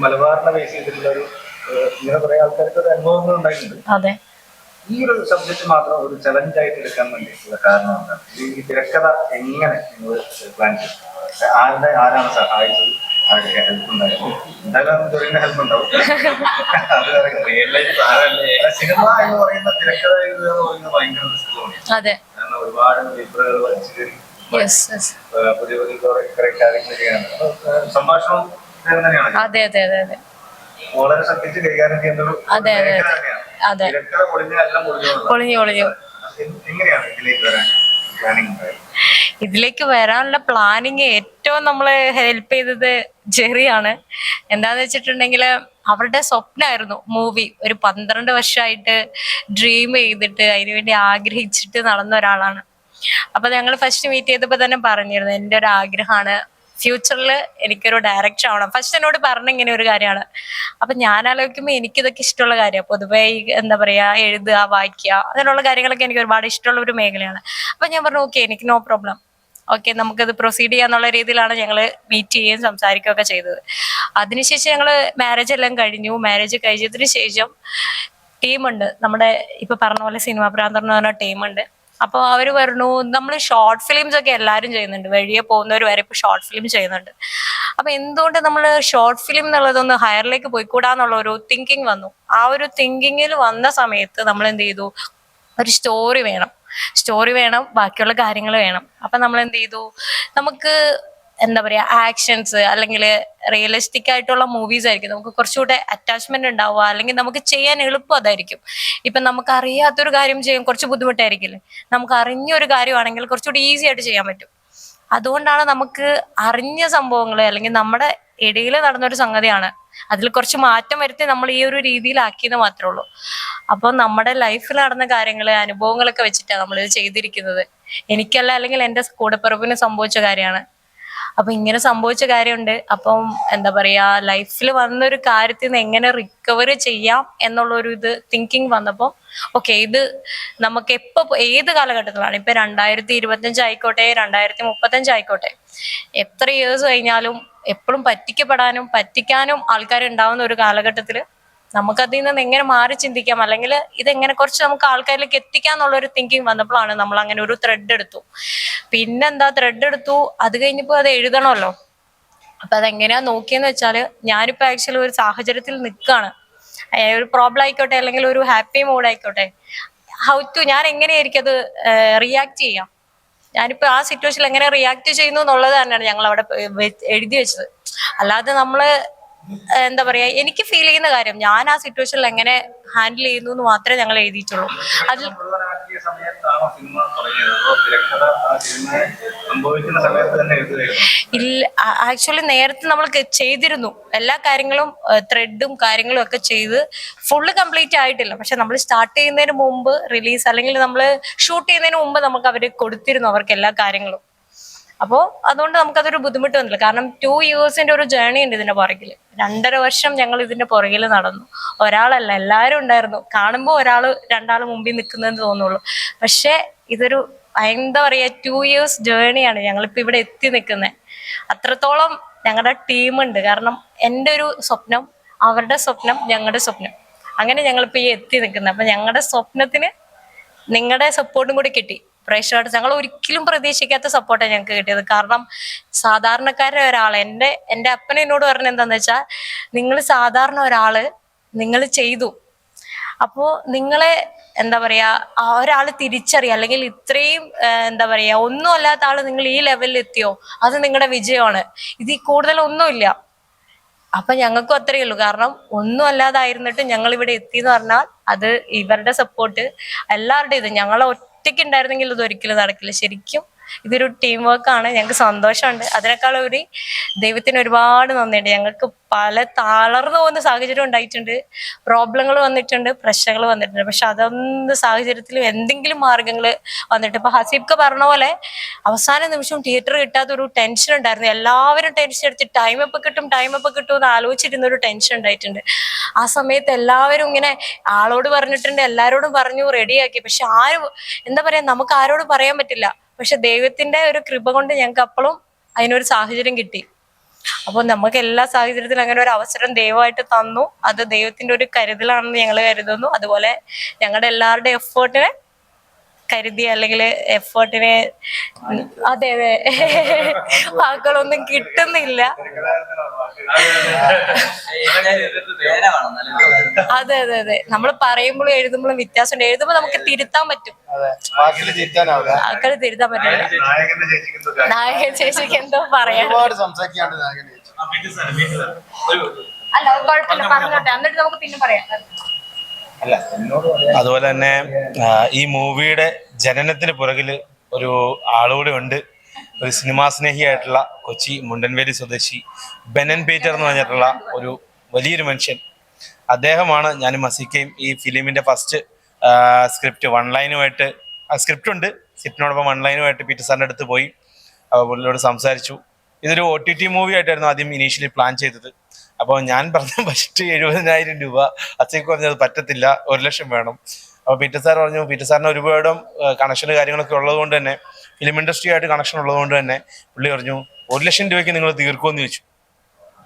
മലബാറിനെ ബേസ് ചെയ്തിട്ടുള്ള ഒരു ഇങ്ങനെ കുറെ ആൾക്കാർക്ക് ഒരു അനുഭവങ്ങൾ ഉണ്ടായിട്ടുണ്ട്. ഈ ഒരു സബ്ജക്ട് മാത്രം ഒരു ചലഞ്ച് ആയിട്ട് എടുക്കാൻ വേണ്ടിയിട്ടുള്ള കാരണം എന്താണ്? ഈ തിരക്കഥ എങ്ങനെ നിങ്ങൾ പ്ലാൻ ചെയ്തു? ആരാണ് സഹായിച്ചത്? ആരുടെ ഹെൽപ്പ് ഉണ്ടായിരുന്നു? എന്തായാലും ജോലിന്റെ ഹെൽപ്പ് ഉണ്ടാവും. സിനിമ എന്ന് പറയുന്ന തിരക്കഥ എന്ന് പറയുന്നത് ഭയങ്കര റിസ്ക് തോന്നി. കാരണം ഒരുപാട് പേപ്പറുകൾ വലിച്ചു കയറി പുതിയ പുതിയ കുറെ കാര്യങ്ങൾ ചെയ്യാനുണ്ട്. സംഭാഷണം തന്നെയാണ് വളരെ ശ്രദ്ധിച്ച് കൈകാര്യം ചെയ്യുന്ന ഒരു മേഖല തന്നെയാണ്. തിരക്കഥ പൊളിഞ്ഞു. എങ്ങനെയാണ് ഇതിലേക്ക് വരാൻ പ്ലാനിങ് ഉണ്ടായത്? ഇതിലേക്ക് വരാനുള്ള പ്ലാനിങ് ഏറ്റവും നമ്മളെ ഹെൽപ്പ് ചെയ്തത് ജെറിയാണ്. എന്താന്ന് വെച്ചിട്ടുണ്ടെങ്കിൽ അവരുടെ സ്വപ്നമായിരുന്നു മൂവി. ഒരു 12 വർഷമായിട്ട് ഡ്രീം ചെയ്തിട്ട് അതിനുവേണ്ടി ആഗ്രഹിച്ചിട്ട് നടന്ന ഒരാളാണ്. അപ്പൊ ഞങ്ങൾ ഫസ്റ്റ് മീറ്റ് ചെയ്തപ്പോൾ തന്നെ പറഞ്ഞിരുന്നു, എൻ്റെ ഒരു ആഗ്രഹമാണ് ഫ്യൂച്ചറിൽ എനിക്കൊരു ഡയറക്ടർ ആവണം. ഫസ്റ്റ് എന്നോട് പറഞ്ഞ ഇങ്ങനെ ഒരു കാര്യമാണ്. അപ്പൊ ഞാൻ ആലോചിക്കുമ്പോൾ എനിക്കിതൊക്കെ ഇഷ്ടമുള്ള കാര്യമാണ്. പൊതുവെ എന്താ പറയാ, എഴുതുക, വായിക്കുക, അങ്ങനെയുള്ള കാര്യങ്ങളൊക്കെ എനിക്ക് ഒരുപാട് ഇഷ്ടമുള്ള ഒരു മേഖലയാണ്. അപ്പൊ ഞാൻ പറഞ്ഞു ഓക്കെ, എനിക്ക് നോ പ്രോബ്ലം, ഓക്കെ നമുക്കത് പ്രൊസീഡ് ചെയ്യാന്നുള്ള രീതിയിലാണ് ഞങ്ങൾ മീറ്റ് ചെയ്യുകയും സംസാരിക്കുകയൊക്കെ ചെയ്തത്. അതിനുശേഷം ഞങ്ങൾ മാരേജ് എല്ലാം കഴിഞ്ഞു. മാരേജ് കഴിഞ്ഞതിന് ശേഷം ടീമുണ്ട്, നമ്മുടെ ഇപ്പൊ പറഞ്ഞ പോലെ സിനിമ പ്രാന്തർ എന്ന് പറഞ്ഞ ടീമുണ്ട്. അപ്പോൾ അവർ പറഞ്ഞു നമ്മൾ ഷോർട്ട് ഫിലിംസ് ഒക്കെ എല്ലാവരും ചെയ്യുന്നുണ്ട്, വഴിയെ പോകുന്നവർ വരെ ഇപ്പോൾ ഷോർട്ട് ഫിലിം ചെയ്യുന്നുണ്ട്. അപ്പൊ എന്തുകൊണ്ട് നമ്മൾ ഷോർട്ട് ഫിലിം എന്നുള്ളതൊന്ന് ഹയറിലേക്ക് പോയിക്കൂടാന്നുള്ള ഒരു തിങ്കിങ് വന്നു. ആ ഒരു തിങ്കിങ്ങിൽ വന്ന സമയത്ത് നമ്മൾ എന്ത് ചെയ്തു, ഒരു സ്റ്റോറി വേണം, ബാക്കിയുള്ള കാര്യങ്ങൾ വേണം. അപ്പൊ നമ്മൾ എന്ത് ചെയ്തു, നമുക്ക് എന്താ പറയാ ആക്ഷൻസ് അല്ലെങ്കിൽ റിയലിസ്റ്റിക് ആയിട്ടുള്ള മൂവീസ് ആയിരിക്കും നമുക്ക് കുറച്ചുകൂടെ അറ്റാച്ച്മെന്റ് ഉണ്ടാവുക, അല്ലെങ്കിൽ നമുക്ക് ചെയ്യാൻ എളുപ്പം അതായിരിക്കും. ഇപ്പൊ നമുക്ക് അറിയാത്തൊരു കാര്യം ചെയ്യാൻ കുറച്ച് ബുദ്ധിമുട്ടായിരിക്കില്ലേ, നമുക്ക് അറിഞ്ഞൊരു കാര്യമാണെങ്കിൽ കുറച്ചുകൂടി ഈസി ആയിട്ട് ചെയ്യാൻ പറ്റും. അതുകൊണ്ടാണ് നമുക്ക് അറിഞ്ഞ സംഭവങ്ങൾ അല്ലെങ്കിൽ നമ്മുടെ ഇടയിൽ നടന്നൊരു സംഗതിയാണ് അതിൽ കുറച്ച് മാറ്റം വരുത്തി നമ്മൾ ഈ ഒരു രീതിയിലാക്കിയെന്ന് മാത്രമേ ഉള്ളൂ. അപ്പൊ നമ്മുടെ ലൈഫിൽ നടന്ന കാര്യങ്ങള്, അനുഭവങ്ങളൊക്കെ വെച്ചിട്ടാണ് നമ്മളിത് ചെയ്തിരിക്കുന്നത്. എനിക്കല്ല അല്ലെങ്കിൽ എൻ്റെ കൂടപ്പിറപ്പിന് സംഭവിച്ച കാര്യമാണ്. അപ്പൊ ഇങ്ങനെ സംഭവിച്ച കാര്യമുണ്ട്. അപ്പം എന്താ പറയാ, ലൈഫിൽ വന്നൊരു കാര്യത്തിൽ നിന്ന് എങ്ങനെ റിക്കവർ ചെയ്യാം എന്നുള്ളൊരു ഇത് തിങ്കിങ് വന്നപ്പോൾ ഓക്കെ, ഇത് നമുക്ക് എപ്പോ ഏത് കാലഘട്ടത്തിലാണ്, ഇപ്പൊ 2025 ആയിക്കോട്ടെ 2035 ആയിക്കോട്ടെ, എത്ര ഇയേഴ്സ് കഴിഞ്ഞാലും എപ്പോഴും പറ്റിക്കാനും ആൾക്കാരുണ്ടാവുന്ന ഒരു കാലഘട്ടത്തില് നമുക്കതിൽ നിന്ന് എങ്ങനെ മാറി ചിന്തിക്കാം, അല്ലെങ്കിൽ ഇതെങ്ങനെ കുറച്ച് നമുക്ക് ആൾക്കാരിലേക്ക് എത്തിക്കാന്നുള്ളൊരു തിങ്കിങ് വന്നപ്പോഴാണ് നമ്മൾ അങ്ങനെ ഒരു ത്രെഡ് എടുത്തു. പിന്നെന്താ, ത്രെഡ് എടുത്തു, അത് കഴിഞ്ഞപ്പോ അത് എഴുതണമല്ലോ. അപ്പൊ അതെങ്ങനെയാ നോക്കിയെന്ന് വെച്ചാല്, ഞാനിപ്പോ ആക്ച്വലി ഒരു സാഹചര്യത്തിൽ നിൽക്കുകയാണ്, ഒരു പ്രോബ്ലം ആയിക്കോട്ടെ അല്ലെങ്കിൽ ഒരു ഹാപ്പി മൂഡ് ആയിക്കോട്ടെ, ഞാൻ എങ്ങനെയായിരിക്കും അത് റിയാക്ട് ചെയ്യാം, ഞാനിപ്പോ ആ സിറ്റുവേഷനിൽ എങ്ങനെ റിയാക്ട് ചെയ്യുന്നു എന്നുള്ളത് തന്നെയാണ് ഞങ്ങൾ അവിടെ എഴുതി വെച്ചത്. അല്ലാതെ നമ്മള് എന്താ പറയാ, എനിക്ക് ഫീൽ ചെയ്യുന്ന കാര്യം ഞാൻ ആ സിറ്റുവേഷനിൽ എങ്ങനെ ഹാൻഡിൽ ചെയ്യുന്നു എന്ന് മാത്രമേ ഞങ്ങൾ എഴുതിയിട്ടുള്ളൂ. അതിൽ ഇല്ല, ആക്ച്വലി നേരത്തെ നമ്മൾ ചെയ്തിരുന്നു എല്ലാ കാര്യങ്ങളും, ത്രെഡും കാര്യങ്ങളും ഒക്കെ ചെയ്ത് ഫുള്ള് കംപ്ലീറ്റ് ആയിട്ടില്ല. പക്ഷെ നമ്മൾ സ്റ്റാർട്ട് ചെയ്യുന്നതിന് മുമ്പ്, റിലീസ് അല്ലെങ്കിൽ നമ്മൾ ഷൂട്ട് ചെയ്യുന്നതിന് മുമ്പ് നമുക്ക് അവർ കൊടുത്തിരുന്നു അവർക്ക് എല്ലാ കാര്യങ്ങളും. അപ്പോൾ അതുകൊണ്ട് നമുക്കതൊരു ബുദ്ധിമുട്ട് വന്നില്ല. കാരണം 2 ഇയേഴ്സിന്റെ ഒരു ജേർണി ഉണ്ട് ഇതിന്റെ പുറകിൽ. 2.5 വർഷം ഞങ്ങൾ ഇതിന്റെ പുറകിൽ നടന്നു. ഒരാളല്ല, എല്ലാവരും ഉണ്ടായിരുന്നു. കാണുമ്പോൾ രണ്ടാള് മുമ്പിൽ നിൽക്കുന്നതെന്ന് തോന്നുള്ളൂ. പക്ഷെ ഇതൊരു എന്താ പറയാ, 2 ഇയേഴ്സ് ജേർണിയാണ് ഞങ്ങളിപ്പോ ഇവിടെ എത്തി നിൽക്കുന്നത്. അത്രത്തോളം ഞങ്ങളുടെ ടീമുണ്ട്. കാരണം എൻ്റെ ഒരു സ്വപ്നം, അവരുടെ സ്വപ്നം, ഞങ്ങളുടെ സ്വപ്നം, അങ്ങനെ ഞങ്ങളിപ്പോ ഈ എത്തി നിൽക്കുന്നത്. അപ്പൊ ഞങ്ങളുടെ സ്വപ്നത്തിന് നിങ്ങളുടെ സപ്പോർട്ടും കൂടി കിട്ടി. പ്രേക്ഷകരുടെ ഞങ്ങൾ ഒരിക്കലും പ്രതീക്ഷിക്കാത്ത സപ്പോർട്ടാണ് ഞങ്ങൾക്ക് കിട്ടിയത്. കാരണം സാധാരണക്കാരുടെ ഒരാൾ, എൻ്റെ അപ്പൻ എന്നോട് പറഞ്ഞത് എന്താന്ന് വെച്ചാൽ, നിങ്ങൾ സാധാരണ ഒരാള് നിങ്ങൾ ചെയ്തു, അപ്പോ നിങ്ങളെ എന്താ പറയാ ഒരാള് തിരിച്ചറിയാം, അല്ലെങ്കിൽ ഇത്രയും എന്താ പറയാ ഒന്നും അല്ലാത്ത ആള് നിങ്ങൾ ഈ ലെവലിൽ എത്തിയോ, അത് നിങ്ങളുടെ വിജയമാണ്. ഇതിൽ കൂടുതലൊന്നുമില്ല. അപ്പൊ ഞങ്ങൾക്കും അത്രയേ ഉള്ളൂ. കാരണം ഒന്നും അല്ലാതായിരുന്നിട്ട് ഞങ്ങൾ ഇവിടെ എത്തി എന്ന് പറഞ്ഞാൽ അത് ഇവരുടെ സപ്പോർട്ട്, എല്ലാവരുടെയും. ഇത് ഞങ്ങളെ ഒറ്റയ്ക്ക് ഉണ്ടായിരുന്നെങ്കിൽ ഇത് ഒരിക്കലും നടക്കില്ല. ശരിക്കും ഇതൊരു ടീം വർക്കാണ്. ഞങ്ങൾക്ക് സന്തോഷമുണ്ട്. അതിനേക്കാളുപരി ദൈവത്തിന് ഒരുപാട് നന്ദിയുണ്ട്. ഞങ്ങൾക്ക് പല തളർന്നു പോകുന്ന സാഹചര്യം ഉണ്ടായിട്ടുണ്ട്, പ്രോബ്ലങ്ങൾ വന്നിട്ടുണ്ട്, പ്രശ്നങ്ങൾ വന്നിട്ടുണ്ട്. പക്ഷെ അതൊന്നും സാഹചര്യത്തിലും എന്തെങ്കിലും മാർഗങ്ങൾ വന്നിട്ട്, ഇപ്പൊ ഹസീബ്ക്ക് പറഞ്ഞ പോലെ അവസാന നിമിഷം തിയേറ്റർ കിട്ടാത്തൊരു ടെൻഷൻ ഉണ്ടായിരുന്നു. എല്ലാവരും ടെൻഷൻ എടുത്ത് ടൈം എപ്പോൾ കിട്ടും എന്ന് ആലോചിച്ചിരുന്ന ഒരു ടെൻഷൻ ഉണ്ടായിട്ടുണ്ട്. ആ സമയത്ത് എല്ലാവരും ഇങ്ങനെ ആളോട് പറഞ്ഞിട്ടുണ്ട്, എല്ലാവരോടും പറഞ്ഞു, റെഡിയാക്കി. പക്ഷെ ആരും എന്താ പറയാ, നമുക്ക് ആരോട് പറയാൻ പറ്റില്ല. പക്ഷെ ദൈവത്തിന്റെ ഒരു കൃപ കൊണ്ട് ഞങ്ങൾക്ക് അപ്പോഴും അതിനൊരു സാഹചര്യം കിട്ടി. അപ്പൊ നമുക്ക് എല്ലാ സാഹചര്യത്തിലും അങ്ങനെ ഒരു അവസരം ദൈവമായിട്ട് തന്നു. അത് ദൈവത്തിന്റെ ഒരു കരുതലാണെന്ന് ഞങ്ങൾ കരുതുന്നു. അതുപോലെ ഞങ്ങളുടെ എല്ലാവരുടെ എഫേർട്ടിനെ കരുതി, അല്ലെങ്കിൽ എഫേർട്ടിനെ, അതെ വാക്കുകളൊന്നും കിട്ടുന്നില്ല. അതെ നമ്മൾ പറയുമ്പോഴും എഴുതുമ്പോഴും വ്യത്യാസമുണ്ട്. എഴുതുമ്പോൾ നമുക്ക് തിരുത്താൻ പറ്റും, വാക്കുകൾ തിരുത്താൻ പറ്റില്ല. നായകൻ ചേച്ചിക്ക് എന്തോ പറയാം. അല്ല കുഴപ്പമില്ല, പറഞ്ഞോട്ടെ, എന്നിട്ട് നമുക്ക് പിന്നെ പറയാം. അതുപോലെ തന്നെ ഈ മൂവിയുടെ ജനനത്തിന് പുറകിൽ ഒരു ആളുകൂടെ ഉണ്ട്. ഒരു സിനിമാ സ്നേഹിയായിട്ടുള്ള കൊച്ചി മുണ്ടൻവേലി സ്വദേശി ബെനൻ പീറ്റർ എന്ന് പറഞ്ഞിട്ടുള്ള ഒരു വലിയൊരു മനുഷ്യൻ. അദ്ദേഹമാണ് ഞാനും മസിക്കയും ഈ ഫിലിമിന്റെ ഫസ്റ്റ് സ്ക്രിപ്റ്റ് വൺലൈനുമായിട്ട്, സ്ക്രിപ്റ്റ് ഉണ്ട്, സ്ക്രിപ്റ്റിനോടൊപ്പം വൺലൈനുമായിട്ട് പീറ്റർ സാറിൻ്റെ അടുത്ത് പോയി പുള്ളിയോട് സംസാരിച്ചു. ഇതൊരു OTT മൂവി ആയിട്ടായിരുന്നു ആദ്യം ഇനീഷ്യലി പ്ലാൻ ചെയ്തത്. അപ്പോൾ ഞാൻ പറഞ്ഞ ബഡ്ജറ്റ് 70,000 രൂപ. അച്ഛക്ക് പറഞ്ഞത് പറ്റത്തില്ല, 1 ലക്ഷം വേണം. അപ്പോൾ പീറ്റർ സാർ പറഞ്ഞു, പീറ്റർ സാറിന് ഒരുപാടും കണക്ഷന് കാര്യങ്ങളൊക്കെ ഉള്ളത് കൊണ്ട് തന്നെ, ഫിലിം ഇൻഡസ്ട്രി ആയിട്ട് കണക്ഷൻ ഉള്ളത് കൊണ്ട് തന്നെ പുള്ളി പറഞ്ഞു 1 ലക്ഷം രൂപയ്ക്ക് നിങ്ങൾ തീർക്കുമെന്ന് ചോദിച്ചു.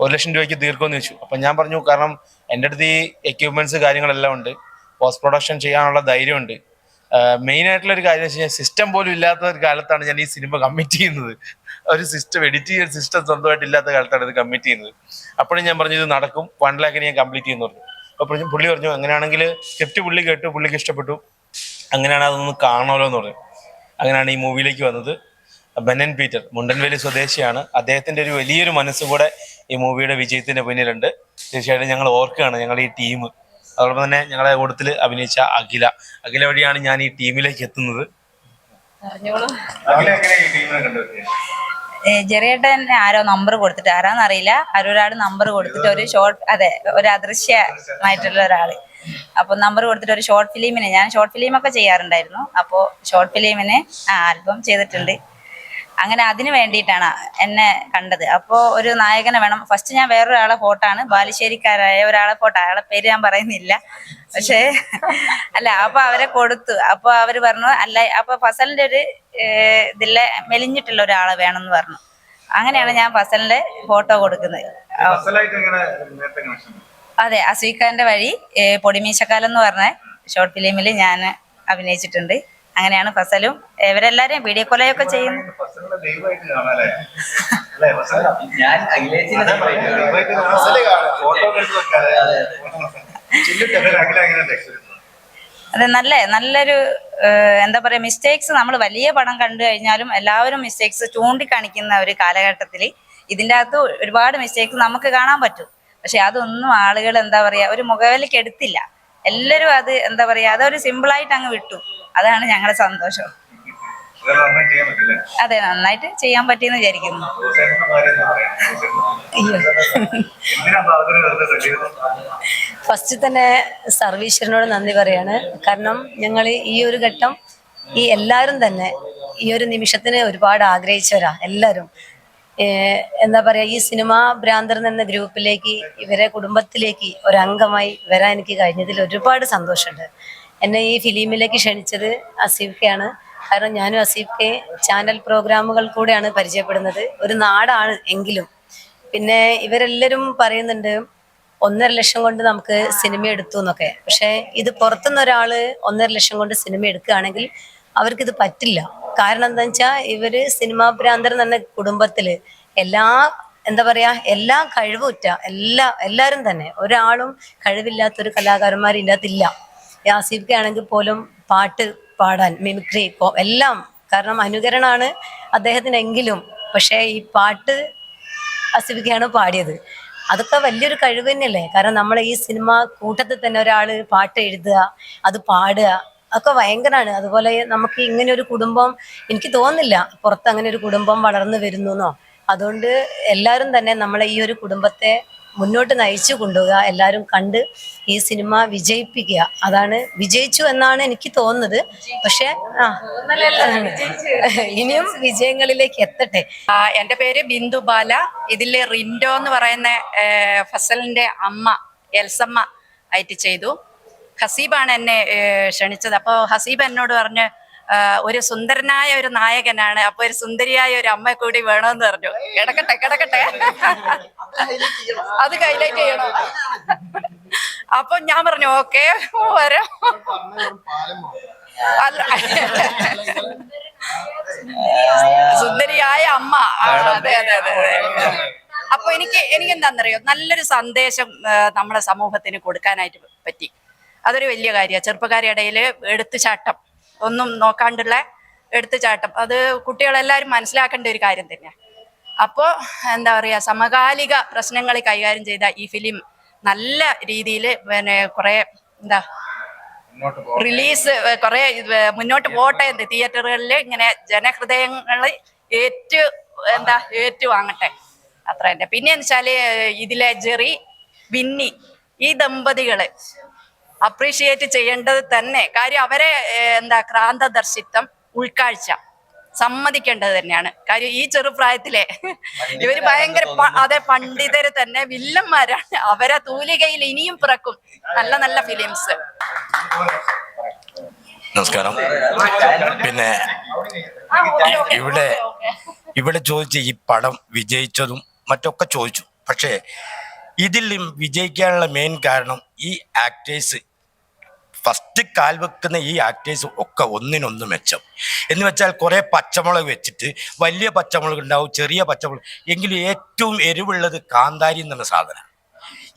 1 ലക്ഷം രൂപയ്ക്ക് തീർക്കുമെന്ന് ചോദിച്ചു. അപ്പം ഞാൻ പറഞ്ഞു, കാരണം എൻ്റെ അടുത്ത് ഈ എക്യുപ്മെന്റ്സ് കാര്യങ്ങളെല്ലാം ഉണ്ട്, പോസ്റ്റ് പ്രൊഡക്ഷൻ ചെയ്യാനുള്ള ധൈര്യമുണ്ട്. മെയിൻ ആയിട്ടുള്ള ഒരു കാര്യം വെച്ച് കഴിഞ്ഞാൽ, സിസ്റ്റം പോലും ഇല്ലാത്ത ഒരു കാലത്താണ് ഞാൻ ഈ സിനിമ കമ്മിറ്റ് ചെയ്യുന്നത്. ഒരു സിസ്റ്റം, എഡിറ്റ് ചെയ്യുന്ന സിസ്റ്റം സ്വന്തമായിട്ട് ഇല്ലാത്ത കാലത്താണ് ഇത് കമ്മിറ്റ് ചെയ്യുന്നത്. അപ്പോഴും ഞാൻ പറഞ്ഞു ഇത് നടക്കും, 1 ലാഖിന് ഞാൻ കംപ്ലീറ്റ് ചെയ്യുന്നു പറഞ്ഞു. അപ്പോൾ പുള്ളി പറഞ്ഞു, അങ്ങനെയാണെങ്കിൽ സ്ക്രിപ്റ്റ് പുള്ളി കേട്ടു, പുള്ളിക്ക് ഇഷ്ടപ്പെട്ടു, അങ്ങനെയാണ് അതൊന്ന് കാണണമല്ലോ എന്ന് പറഞ്ഞു. അങ്ങനെയാണ് ഈ മൂവിയിലേക്ക് വന്നത്. ബെനൻ പീറ്റർ മുണ്ടൻവേലി സ്വദേശിയാണ്. അദ്ദേഹത്തിന്റെ ഒരു വലിയൊരു മനസ്സും കൂടെ ഈ മൂവിയുടെ വിജയത്തിന്റെ പിന്നിലുണ്ട്. തീർച്ചയായിട്ടും ഞങ്ങൾ ഓർക്കുകയാണ് ഞങ്ങൾ ഈ ടീം. അതോടൊപ്പം തന്നെ ഞങ്ങളുടെ കൂട്ടത്തിൽ അഭിനയിച്ച അഖില വഴിയാണ് ഞാൻ ഈ ടീമിലേക്ക് എത്തുന്നത്. ജെറിയേട്ടൻ ആരോ നമ്പർ കൊടുത്തിട്ട്, ആരാന്നറിയില്ല, ആരൊരാൾ നമ്പർ കൊടുത്തിട്ട് ഒരു ഷോർട്ട്, അതെ, ഒരു അദൃശ്യമായിട്ടുള്ള ഒരാള്, അപ്പൊ നമ്പർ കൊടുത്തിട്ട് ഒരു ഷോർട്ട് ഫിലിമിന്, ഞാൻ ഷോർട്ട് ഫിലിമൊക്കെ ചെയ്യാറുണ്ടായിരുന്നു, അപ്പോൾ ഷോർട്ട് ഫിലിമിന് ആൽബം ചെയ്തിട്ടുണ്ട്. അങ്ങനെ അതിന് വേണ്ടിയിട്ടാണ് എന്നെ കണ്ടത്. അപ്പോൾ ഒരു നായകനെ വേണം. ഫസ്റ്റ് ഞാൻ വേറൊരാളെ ഫോട്ടാണ്, ബാലുശ്ശേരിക്കാരായ ഒരാളെ ഫോട്ടോ, അയാളെ പേര് ഞാൻ പറയുന്നില്ല, പക്ഷേ അല്ല, അപ്പൊ അവരെ കൊടുത്തു. അപ്പൊ അവര് പറഞ്ഞു അല്ല, അപ്പൊ ഫസലിന്റെ ഒരു ഇതിലെ മെലിഞ്ഞിട്ടുള്ള ഒരാളെ വേണം എന്ന് പറഞ്ഞു. അങ്ങനെയാണ് ഞാൻ ഫസലിന്റെ ഫോട്ടോ കൊടുക്കുന്നത്. അതെ, അസീഖാന്റെ വഴി പൊടിമീശക്കാലം എന്ന് പറഞ്ഞ ഷോർട്ട് ഫിലിമിൽ ഞാൻ അഭിനയിച്ചിട്ടുണ്ട്. അങ്ങനെയാണ് ഫസലും ഇവരെല്ലാരെയും വീഡിയോ കോളൊക്കെ ചെയ്യുന്നത്. അതെ, നല്ലൊരു എന്താ പറയാ, മിസ്റ്റേക്സ് നമ്മൾ വലിയ പടം കണ്ടു കഴിഞ്ഞാലും എല്ലാവരും മിസ്റ്റേക്സ് ചൂണ്ടിക്കാണിക്കുന്ന ഒരു കാലഘട്ടത്തിൽ ഇതിൻ്റെ അകത്ത് ഒരുപാട് മിസ്റ്റേക്സ് നമുക്ക് കാണാൻ പറ്റും. പക്ഷെ അതൊന്നും ആളുകൾ എന്താ പറയാ ഒരു മുഖവിലേക്ക് എടുത്തില്ല. എല്ലാവരും അത് എന്താ പറയാ അതൊരു സിമ്പിളായിട്ട് അങ്ങ് വിട്ടു. അതാണ് ഞങ്ങളുടെ സന്തോഷം. അതെ, നന്നായിട്ട് ചെയ്യാൻ പറ്റിയെന്ന് വിചാരിക്കുന്നു. ഫസ്റ്റ് തന്നെ സർവീശ്വരനോട് നന്ദി പറയാണ്. കാരണം ഞങ്ങൾ ഈ ഒരു ഘട്ടം എല്ലാവരും തന്നെ ഈ ഒരു നിമിഷത്തിന് ഒരുപാട് ആഗ്രഹിച്ചവരാ എല്ലാവരും. എന്താ പറയുക, ഈ സിനിമാ ഭ്രാന്തർ എന്ന ഗ്രൂപ്പിലേക്ക് ഇവരെ കുടുംബത്തിലേക്ക് ഒരംഗമായി വരാൻ എനിക്ക് കഴിഞ്ഞതിൽ ഒരുപാട് സന്തോഷമുണ്ട്. എന്നെ ഈ ഫിലിമിലേക്ക് ക്ഷണിച്ചത് അസീഫ്ക്കയാണ്. കാരണം ഞാനും അസീഫ്ക്കെ ചാനൽ പ്രോഗ്രാമുകൾ കൂടെയാണ് പരിചയപ്പെടുന്നത്. ഒരു നാടാണ് എങ്കിലും. പിന്നെ ഇവരെല്ലാവരും പറയുന്നുണ്ട് 1.5 ലക്ഷം കൊണ്ട് നമുക്ക് സിനിമ എടുത്തു എന്നൊക്കെ. പക്ഷെ ഇത് പുറത്തുനിന്ന് ഒരാൾ 1.5 ലക്ഷം കൊണ്ട് സിനിമ എടുക്കുകയാണെങ്കിൽ അവർക്കിത് പറ്റില്ല. കാരണം എന്താ വെച്ചാൽ ഇവര് സിനിമാ ഭ്രാന്തർ എന്ന കുടുംബത്തില് എന്താ പറയാ എല്ലാ കഴിവുറ്റ എല്ലാവരും തന്നെ, ഒരാളും കഴിവില്ലാത്തൊരു കലാകാരന്മാർ ഇതിൻ്റെ അകത്തില്ല. ആസിഫ്ക്ക് ആണെങ്കിൽ പോലും പാട്ട് പാടാൻ, മിമിക്രി എല്ലാം, കാരണം അനുകരണമാണ് അദ്ദേഹത്തിനെങ്കിലും, പക്ഷേ ഈ പാട്ട് ആസിഫ്ക്കാണ് പാടിയത്. അതൊക്കെ വലിയൊരു കഴിവ് തന്നെയല്ലേ. കാരണം നമ്മളെ ഈ സിനിമ കൂട്ടത്തിൽ തന്നെ ഒരാൾ പാട്ട് എഴുതുക, അത് പാടുക, ഒക്കെ ഭയങ്കരമാണ്. അതുപോലെ നമുക്ക് ഇങ്ങനെ ഒരു കുടുംബം എനിക്ക് തോന്നുന്നില്ല പുറത്ത് അങ്ങനെ ഒരു കുടുംബം വളർന്നു വരുന്നു എന്നോ. അതുകൊണ്ട് എല്ലാവരും തന്നെ നമ്മളെ ഈ ഒരു കുടുംബത്തെ മുന്നോട്ട് നയിച്ചു കൊണ്ടുപോകുക, എല്ലാവരും കണ്ട് ഈ സിനിമ വിജയിപ്പിക്കുക. അതാണ്, വിജയിച്ചു എന്നാണ് എനിക്ക് തോന്നുന്നത്. പക്ഷെ ഇനിയും വിജയങ്ങളിലേക്ക് എത്തട്ടെ. എൻ്റെ പേര് ബിന്ദു ബാല. ഇതിൽ റിൻഡോ എന്ന് പറയുന്ന ഫസലിന്റെ അമ്മ എൽസമ്മ ആയിട്ട് ചെയ്തു. ഹസീബാണ് എന്നെ ക്ഷണിച്ചത്. അപ്പോൾ ഹസീബ് എന്നോട് പറഞ്ഞ് ഒരു സുന്ദരനായ ഒരു നായകനാണ്, അപ്പൊ ഒരു സുന്ദരിയായ ഒരു അമ്മ കൂടി വേണമെന്ന് പറഞ്ഞു. കിടക്കട്ടെ അത് ഹൈലൈറ്റ് ചെയ്യണം. അപ്പൊ ഞാൻ പറഞ്ഞു ഓക്കെ വരാം. അല്ല, സുന്ദരിയായ അമ്മ. അതെ. അപ്പൊ എനിക്ക് എന്താണെന്നറിയോ, നല്ലൊരു സന്ദേശം നമ്മുടെ സമൂഹത്തിന് കൊടുക്കാനായിട്ട് പറ്റി. അതൊരു വലിയ കാര്യമാണ്. ചെറുപ്പക്കാരുടെ ഇടയിൽ എടുത്തുചാട്ടം, ഒന്നും നോക്കാണ്ടുള്ള എടുത്തുചാട്ടം, അത് കുട്ടികളെല്ലാവരും മനസ്സിലാക്കേണ്ട ഒരു കാര്യം തന്നെയാണ്. അപ്പോൾ എന്താ പറയുക, സമകാലിക പ്രശ്നങ്ങൾ കൈകാര്യം ചെയ്ത ഈ ഫിലിം നല്ല രീതിയിൽ പിന്നെ കുറേ റിലീസ് കുറേ മുന്നോട്ട് പോട്ടെ. തിയേറ്ററുകളിൽ ഇങ്ങനെ ജനഹൃദയങ്ങൾ ഏറ്റുവാങ്ങട്ടെ, അത്ര തന്നെ. പിന്നെ വെച്ചാല് ഇതിലെ ജെറി, വിന്നി, ഈ ദമ്പതികള് അപ്രീഷിയേറ്റ് ചെയ്യേണ്ടത് തന്നെ. കാര്യം അവരെ ക്രാന്തദർശിത്വം, ഉൾക്കാഴ്ച സമ്മതിക്കേണ്ടത് തന്നെയാണ്. കാര്യം ഈ ചെറുപ്രായത്തിലെ ഇവര് ഭയങ്കര പണ്ഡിതര് തന്നെ വില്ലന്മാരാണ്. അവരെ തൂലികയിൽ ഇനിയും പിറക്കും നല്ല ഫിലിംസ്. നമസ്കാരം. പിന്നെ ഇവിടെ ചോദിച്ച ഈ പടം വിജയിച്ചതും മറ്റൊക്കെ ചോദിച്ചു. പക്ഷേ ഇതിൽ വിജയിക്കാനുള്ള മെയിൻ കാരണം ഈ ആക്ടേഴ്സ്, ഫസ്റ്റ് കാൽ വെക്കുന്ന ഈ ആക്ടേഴ്സ് ഒക്കെ ഒന്നിനൊന്ന് മെച്ചം. എന്ന് വെച്ചാൽ കുറേ പച്ചമുളക് വെച്ചിട്ട്, വലിയ പച്ചമുളക് ഉണ്ടാവും, ചെറിയ പച്ചമുളക്, എങ്കിലും ഏറ്റവും എരിവുള്ളത് കാന്താരി എന്നുള്ള സാധനം.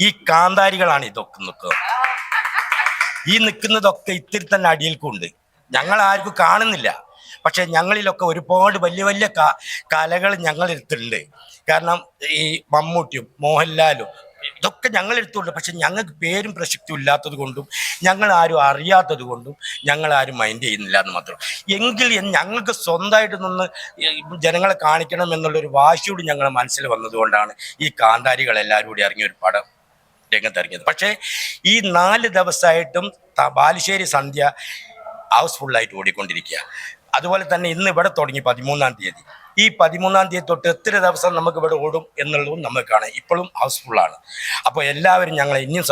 ഈ കാന്താരികളാണ് ഇതൊക്കെ നിൽക്കുന്നത്. ഈ നിൽക്കുന്നതൊക്കെ ഇത്തിരി തന്നെ അടിയിൽക്കുണ്ട്. ഞങ്ങൾ ആർക്കും കാണുന്നില്ല. പക്ഷെ ഞങ്ങളിലൊക്കെ ഒരുപാട് വലിയ വലിയ കലകൾ ഞങ്ങളെടുത്തിട്ടുണ്ട്. കാരണം ഈ മമ്മൂട്ടിയും മോഹൻലാലും ഇതൊക്കെ ഞങ്ങളെടുത്തുണ്ട്. പക്ഷെ ഞങ്ങൾക്ക് പേരും പ്രസക്തിയും ഇല്ലാത്തത് കൊണ്ടും ഞങ്ങൾ ആരും അറിയാത്തത് കൊണ്ടും ഞങ്ങൾ ആരും മൈൻഡ് ചെയ്യുന്നില്ല എന്ന് മാത്രം. എങ്കിൽ ഞങ്ങൾക്ക് സ്വന്തമായിട്ട് നിന്ന് ജനങ്ങളെ കാണിക്കണം എന്നുള്ളൊരു വാശിയോട് ഞങ്ങളുടെ മനസ്സിൽ വന്നതുകൊണ്ടാണ് ഈ കാന്താരികളെല്ലാവരും കൂടി ഇറങ്ങിയ ഒരു പടം രംഗത്തിറങ്ങിയത്. പക്ഷേ ഈ 4 ദിവസമായിട്ടും ബാലുശ്ശേരി സന്ധ്യ ഹൗസ്ഫുള്ളായിട്ട് ഓടിക്കൊണ്ടിരിക്കുക. അതുപോലെ തന്നെ ഇന്ന് ഇവിടെ തുടങ്ങി 13-ാം തീയതി ഈ 13-ാം തീയതി തൊട്ട് എത്ര ദിവസം നമുക്ക് ഇവിടെ ഓടും എന്നുള്ളതും നമുക്കാണ്. ഇപ്പോഴും ഹൗസ്ഫുള്ളാണ്. അപ്പോൾ എല്ലാവരും ഞങ്ങളെ ഇനിയും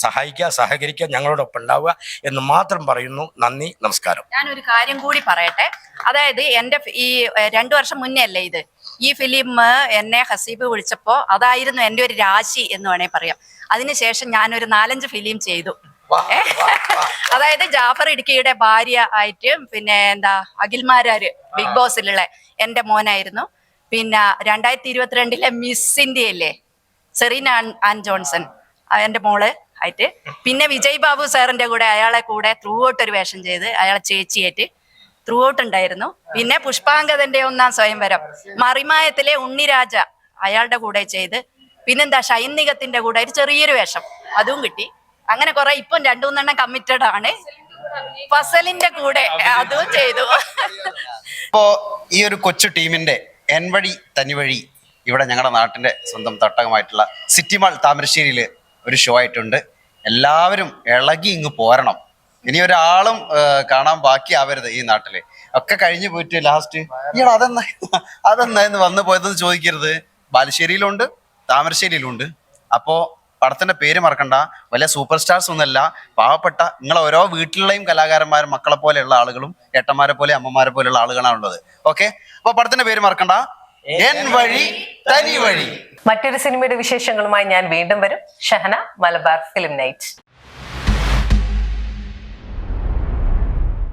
സഹായിക്കുക, സഹകരിക്കുക, ഞങ്ങളോടൊപ്പം ഉണ്ടാവുക എന്ന് മാത്രം പറയുന്നു. നന്ദി, നമസ്കാരം. ഞാനൊരു കാര്യം കൂടി പറയട്ടെ. അതായത് എൻ്റെ ഈ 2 വർഷം മുന്നേ അല്ലേ ഇത്, ഈ ഫിലിം എന്നെ ഹസീബ് വിളിച്ചപ്പോൾ അതായിരുന്നു എൻ്റെ ഒരു രാശി എന്ന് വേണേൽ പറയാം. അതിനുശേഷം ഞാനൊരു 4-5 ഫിലിം ചെയ്തു. അതായത് ജാഫർ ഇടുക്കിയുടെ ഭാര്യ ആയിട്ട്, പിന്നെ എന്താ അഖിൽമാരാര് ബിഗ് ബോസിലുള്ള എൻ്റെ മോനായിരുന്നു. പിന്നെ 2022 മിസ് ഇന്ത്യയല്ലേ സെറീന ആൻ ജോൺസൺ എൻ്റെ മോള് ആയിട്ട്. പിന്നെ വിജയ് ബാബു സാറിന്റെ കൂടെ അയാളെ കൂടെ ത്രൂ ഔട്ട് ഒരു വേഷം ചെയ്ത് അയാളെ ചേച്ചിയായിട്ട് ത്രൂ ഔട്ട് ഉണ്ടായിരുന്നു. പിന്നെ പുഷ്പാങ്കദന്റെ 1-ാം സ്വയംവരം, മറിമായത്തിലെ ഉണ്ണിരാജ അയാളുടെ കൂടെ ചെയ്ത്, പിന്നെന്താ ഷൈൻ നിഗത്തിന്റെ കൂടെ ഒരു ചെറിയൊരു വേഷം അതും കിട്ടി. അങ്ങനെ കുറെ ഇപ്പം 2-3 കമ്മിറ്റഡ് ആണ്. ഫസലിന്റെ കൂടെ അതും ചെയ്തു. ഇപ്പോ ഈ ഒരു കൊച്ചു ടീമിന്റെ എൻവഴി തനിവഴി ഇവിടെ ഞങ്ങളുടെ നാട്ടിന്റെ സ്വന്തം തട്ടകമായിട്ടുള്ള സിറ്റി മാൾ താമരശ്ശേരിയിൽ ഒരു ഷോ ആയിട്ടുണ്ട്. എല്ലാവരും ഇളകി ഇങ്ങ് പോരണം. ഇനി ഒരാളും കാണാൻ ബാക്കിയാവരുത് ഈ നാട്ടില്. ഒക്കെ കഴിഞ്ഞു പോയിട്ട് ലാസ്റ്റ് ഇയാൾ അതെന്നായിരുന്നു വന്നു പോയതെന്ന് ചോദിക്കരുത്. ബാലുശ്ശേരിയിലുണ്ട്, താമരശ്ശേരിയിലുണ്ട്. അപ്പോ പടത്തിന്റെ പേര് മറക്കണ്ട. വലിയ സൂപ്പർ സ്റ്റാർസ് ഒന്നുമല്ല, പാവപ്പെട്ട നിങ്ങളെ ഓരോ വീട്ടിലെയും കലാകാരന്മാരും മക്കളെ പോലെയുള്ള ആളുകളും ഏട്ടന്മാരെ പോലെ അമ്മമാരെ പോലെയുള്ള ആളുകളാണ് ഉള്ളത്. ഓക്കെ, അപ്പൊ പടത്തിന്റെ പേര് മറക്കണ്ട, എൻ വഴി തനി വഴി. മറ്റൊരു സിനിമയുടെ വിശേഷങ്ങളുമായി ഞാൻ വീണ്ടും വരും. Shahana, Malabar film night.